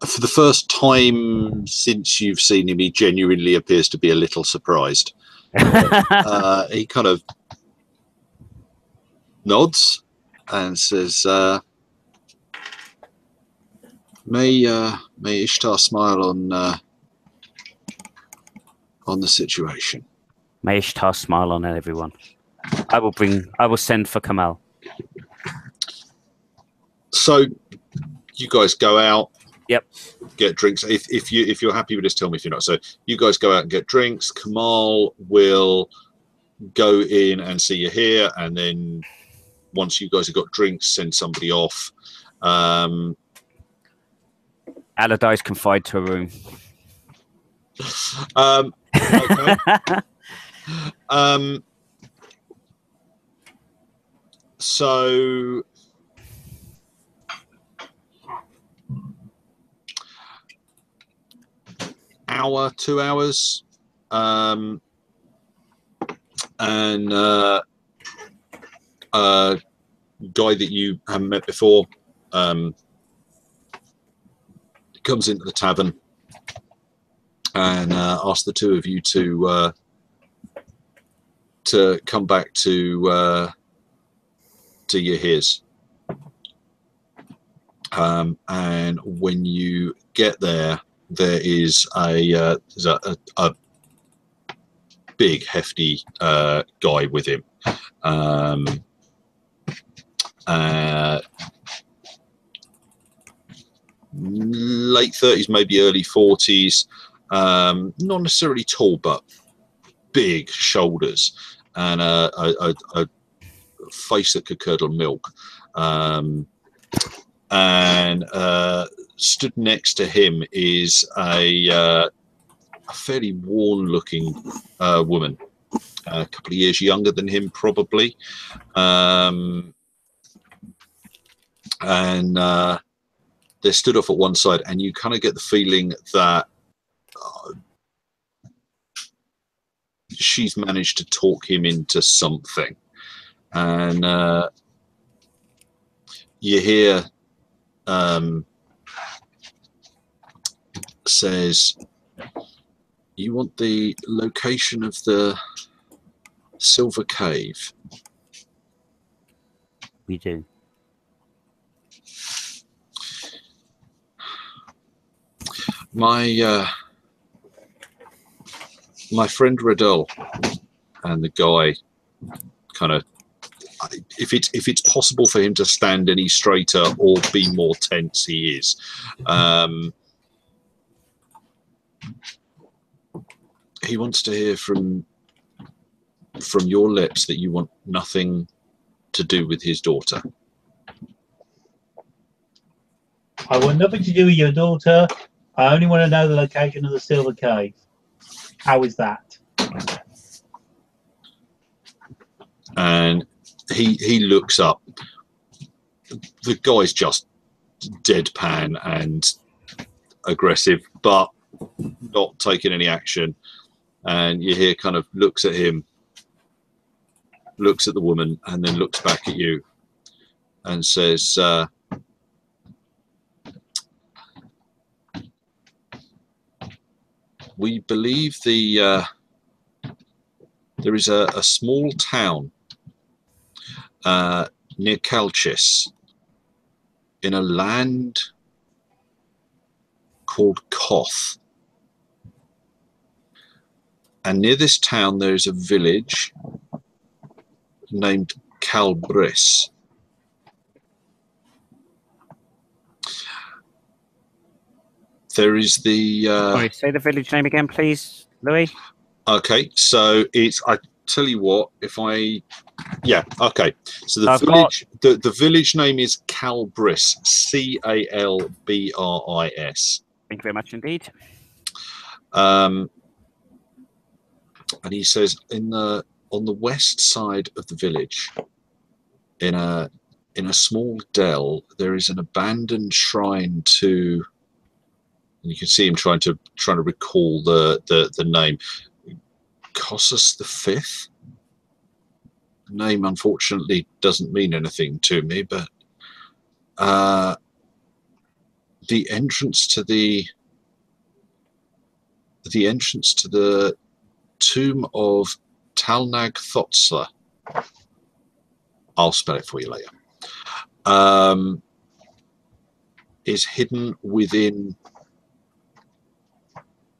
S1: For the first time since you've seen him, he genuinely appears to be a little surprised. He kind of nods and says, may Ishtar smile on the situation.
S4: May Ishtar smile on everyone. I will send for Kamal.
S1: So you guys go out
S4: Yep.
S1: Get drinks. If you're happy with this, tell me if you're not. So you guys go out and get drinks. Kamal will go in and see you here, and then once you guys have got drinks, send somebody off.
S4: Allardyce confined to a room.
S1: Okay. So hour, 2 hours, and a guy that you haven't met before comes into the tavern and asks the two of you to come back to Yahir's. And when you get there, there is a big, hefty guy with him. Late 30s, maybe early 40s. Not necessarily tall, but big shoulders and a face that could curdle milk. And stood next to him is a fairly worn-looking woman, a couple of years younger than him, probably. And they're stood off at one side, and you kind of get the feeling that she's managed to talk him into something. And you hear says, "You want the location of the Silver Cave?"
S4: We do.
S1: My friend Riddle and the guy kind of, if it's possible for him to stand any straighter or be more tense, he is. He wants to hear from your lips that you want nothing to do with his daughter.
S3: I want nothing to do with your daughter. I only want to know the location of the Silver Cave. How is that?
S1: And he looks up. The guy's just deadpan and aggressive, but not taking any action. And you hear kind of looks at him, looks at the woman, and then looks back at you and says, "We believe there is a small town near Calchis in a land called Koth. And near this town there is a village named Calbris. There is the
S4: Sorry, say the village name again, please, Louis.
S1: okay, so it's, I tell you what, if I, yeah, okay, so the the village name is Calbris, Calbris.
S4: Thank you very much indeed.
S1: And he says, on the west side of the village, in a small dell, there is an abandoned shrine to, and you can see him trying to recall the name, Kossus V. The name unfortunately doesn't mean anything to me, but the entrance to the tomb of Talnag Thotsla, I'll spell it for you later, is hidden within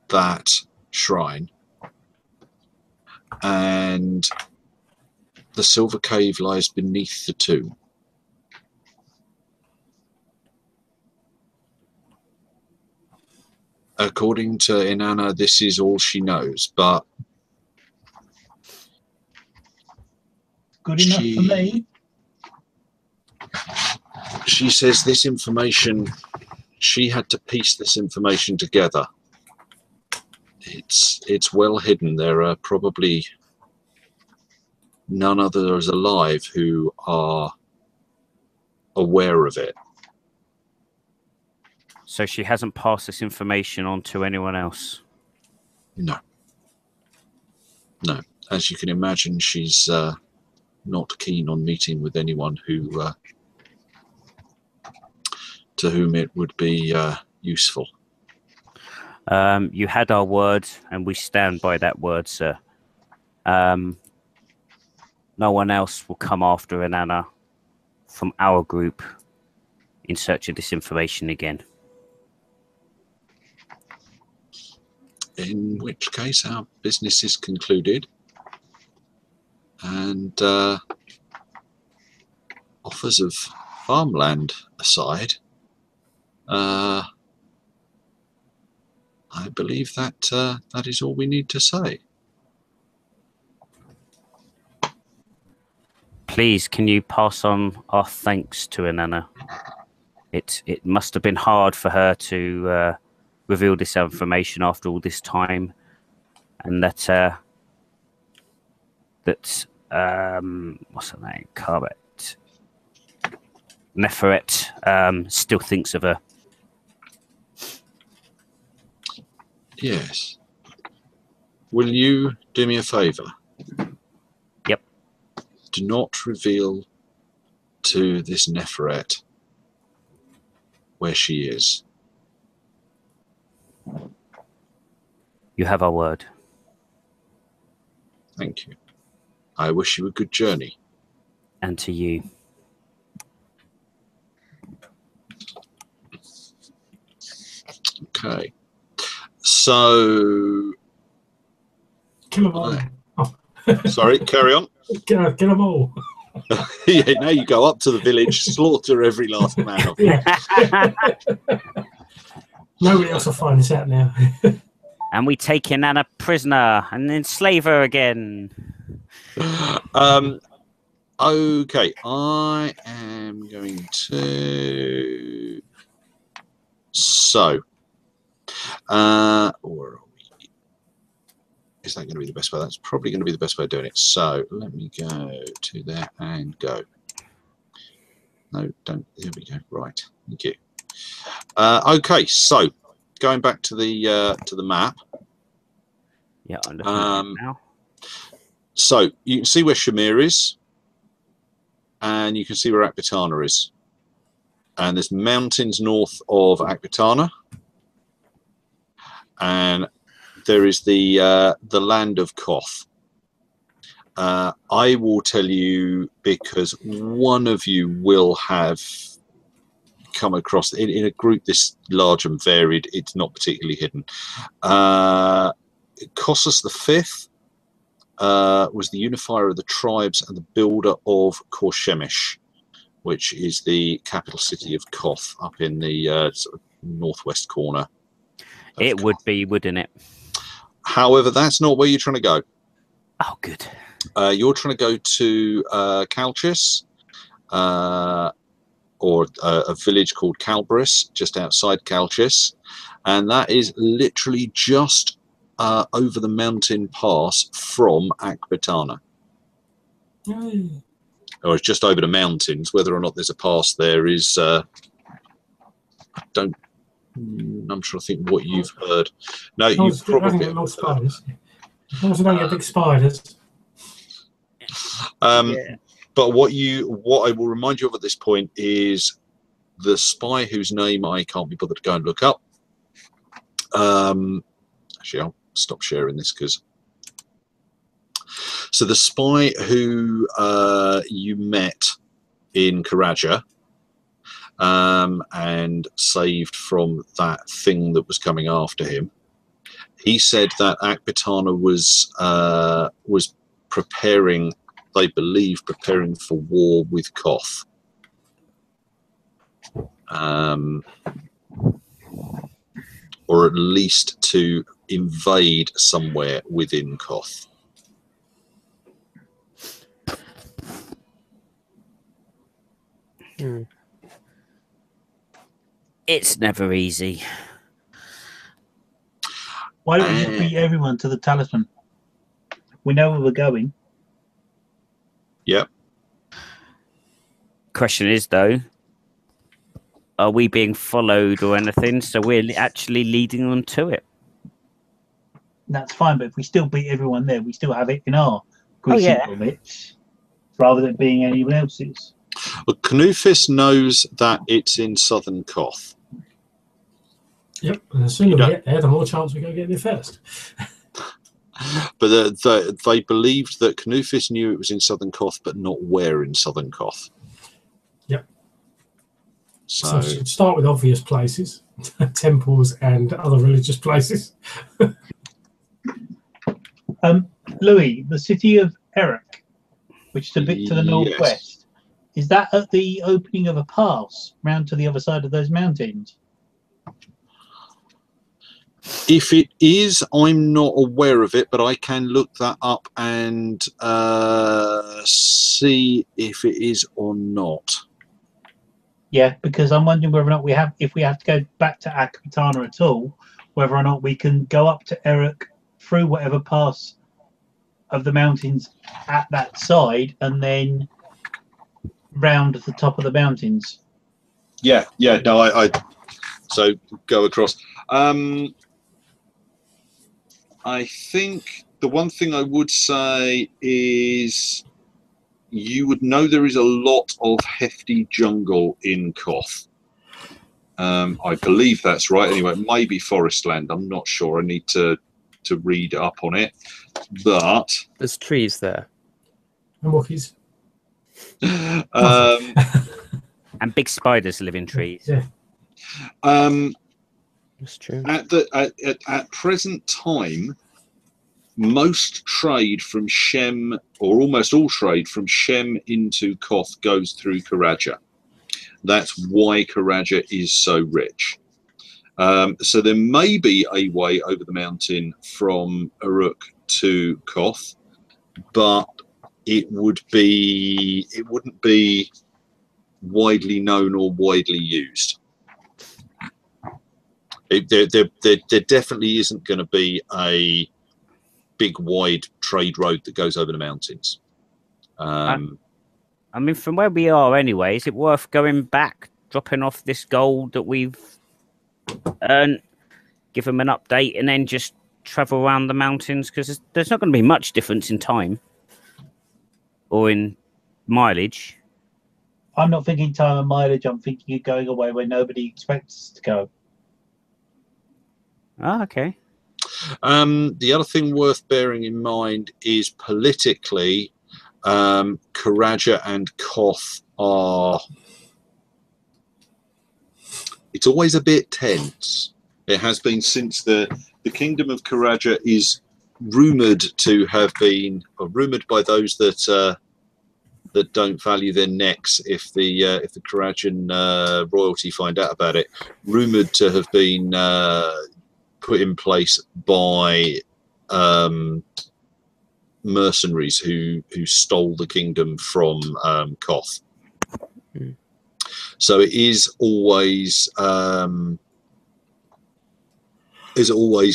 S1: that shrine, and the Silver Cave lies beneath the tomb. according to Inanna, this is all she knows, but
S3: Good enough for me.
S1: She says this information, she had to piece this information together. It's well hidden. There are probably none others alive who are aware of it.
S4: So she hasn't passed this information on to anyone else?
S1: No. No. As you can imagine, she's not keen on meeting with anyone who to whom it would be useful.
S4: You had our word, and we stand by that word, sir. No one else will come after Inanna from our group in search of this information again.
S1: In which case, our business is concluded, and offers of farmland aside, I believe that that is all we need to say.
S4: Please, can you pass on our thanks to Inanna? It must have been hard for her to reveal this information after all this time, and that what's her name? Carbet Neferet still thinks of her.
S1: Yes. Will you do me a favour?
S4: Yep.
S1: Do not reveal to this Neferet where she is.
S4: You have our word.
S1: Thank you. I wish you a good journey.
S4: And to you.
S1: Okay. So...
S2: Kill them all.
S1: Sorry, carry on.
S2: Kill them all.
S1: Yeah, now you go up to the village, slaughter every last man of them.
S2: Yeah. Nobody else will find this out now.
S4: And we take Inanna prisoner and enslave her again.
S1: Okay, I am going to... So, where are we? Is that going to be the best way? That's probably going to be the best way of doing it. So, let me go to there and go. No, don't. There we go. Right. Thank you. Okay, so going back to the map.
S4: Yeah, I'm looking at it now.
S1: So you can see where Shamir is, and you can see where Akbitana is. And there's mountains north of Akbitana, and there is the land of Koth. I will tell you because one of you will have come across in a group this large and varied. It's not particularly hidden. Kossus V was the unifier of the tribes and the builder of Korshemish, which is the capital city of Koth, up in the sort of northwest corner.
S4: It would be, wouldn't it?
S1: However, that's not where you're trying to go.
S4: Oh, good.
S1: You're trying to go to Calchis, or a village called Calbris, just outside Calchis, and that is literally just over the mountain pass from Akbitana. Or it's just over the mountains. Whether or not there's a pass there is, I'm trying to think what you've heard. No, you've probably
S2: get no spiders. As long as you don't get big spiders.
S1: But what I will remind you of at this point is the spy whose name I can't be bothered to go and look up. Actually, I'll stop sharing this because. So the spy who you met in Karaja and saved from that thing that was coming after him, he said that Akbitana was preparing, they believe, preparing for war with Koth. or at least to invade somewhere within Koth.
S4: It's never easy.
S3: Why don't we just beat everyone to the talisman? We know where we're going.
S1: Yep.
S4: Question is, though, are we being followed or anything? So we're actually leading them to it.
S3: That's fine, but if we still beat everyone there, we still have it in our greasy
S4: yeah.
S3: bits, rather than being anyone else's.
S1: Well, Knuphis knows that it's in southern Koth.
S2: Yep, and the sooner we get there, the more chance we go get there first.
S1: But they believed that Knuphis knew it was in southern Koth, but not where in southern Koth.
S2: Yep.
S1: So
S2: should start with obvious places, temples and other religious places.
S3: Louis, the city of Eric, which is a bit to the northwest, is that at the opening of a pass round to the other side of those mountains?
S1: if it is, I'm not aware of it, but I can look that up and see if it is or not.
S3: Yeah, because I'm wondering whether or not if we have to go back to Akatana at all, whether or not we can go up to Eric through whatever pass of the mountains at that side and then round the top of the mountains.
S1: Yeah, no, I so go across. I think the one thing I would say is you would know there is a lot of hefty jungle in Koth. I believe that's right. Anyway, it may be forest land. I'm not sure. I need to read up on it. But
S6: there's trees there.
S2: And Wookiees.
S4: And big spiders live in trees.
S2: Yeah.
S6: That's true.
S1: At present time, most trade from Shem, or almost all trade from Shem into Koth, goes through Karaja. That's why Karaja is so rich. So there may be a way over the mountain from Uruk to Koth, but it wouldn't be widely known or widely used. There definitely isn't going to be a big wide trade road that goes over the mountains.
S4: I mean, from where we are anyway, is it worth going back, dropping off this gold that we've earned, give them an update, and then just travel around the mountains? Because there's not going to be much difference in time or in mileage.
S3: I'm not thinking time and mileage. I'm thinking of going away where nobody expects us to go.
S4: Ah, okay.
S1: The other thing worth bearing in mind is politically, Karaja and Koth are... It's always a bit tense. It has been since the kingdom of Karaja is rumoured to have been, or rumoured by those that don't value their necks if the Karajan royalty find out about it, rumoured to have been put in place by mercenaries who stole the kingdom from Koth. So it is always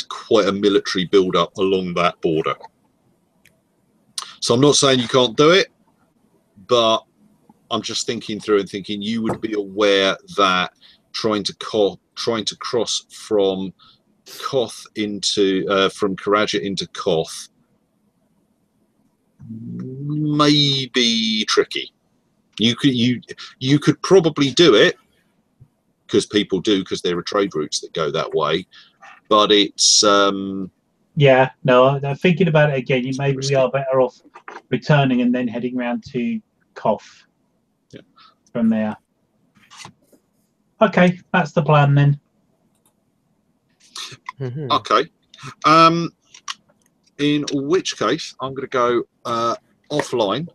S1: quite a military build-up along that border. So I'm not saying you can't do it, but I'm just thinking through and thinking you would be aware that trying to cross from Koth into from Karaja into Koth may be tricky. You could probably do it because people do, because there are trade routes that go that way, but it's
S3: yeah, no, I'm thinking about it again. Maybe we are better off returning and then heading round to Koth from there. Okay, that's the plan then.
S1: Okay. In which case, I'm going to go offline.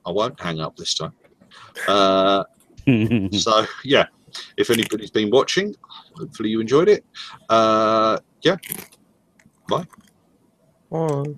S1: I won't hang up this time. So, yeah, if anybody's been watching, hopefully you enjoyed it. Yeah, bye.
S6: Oh.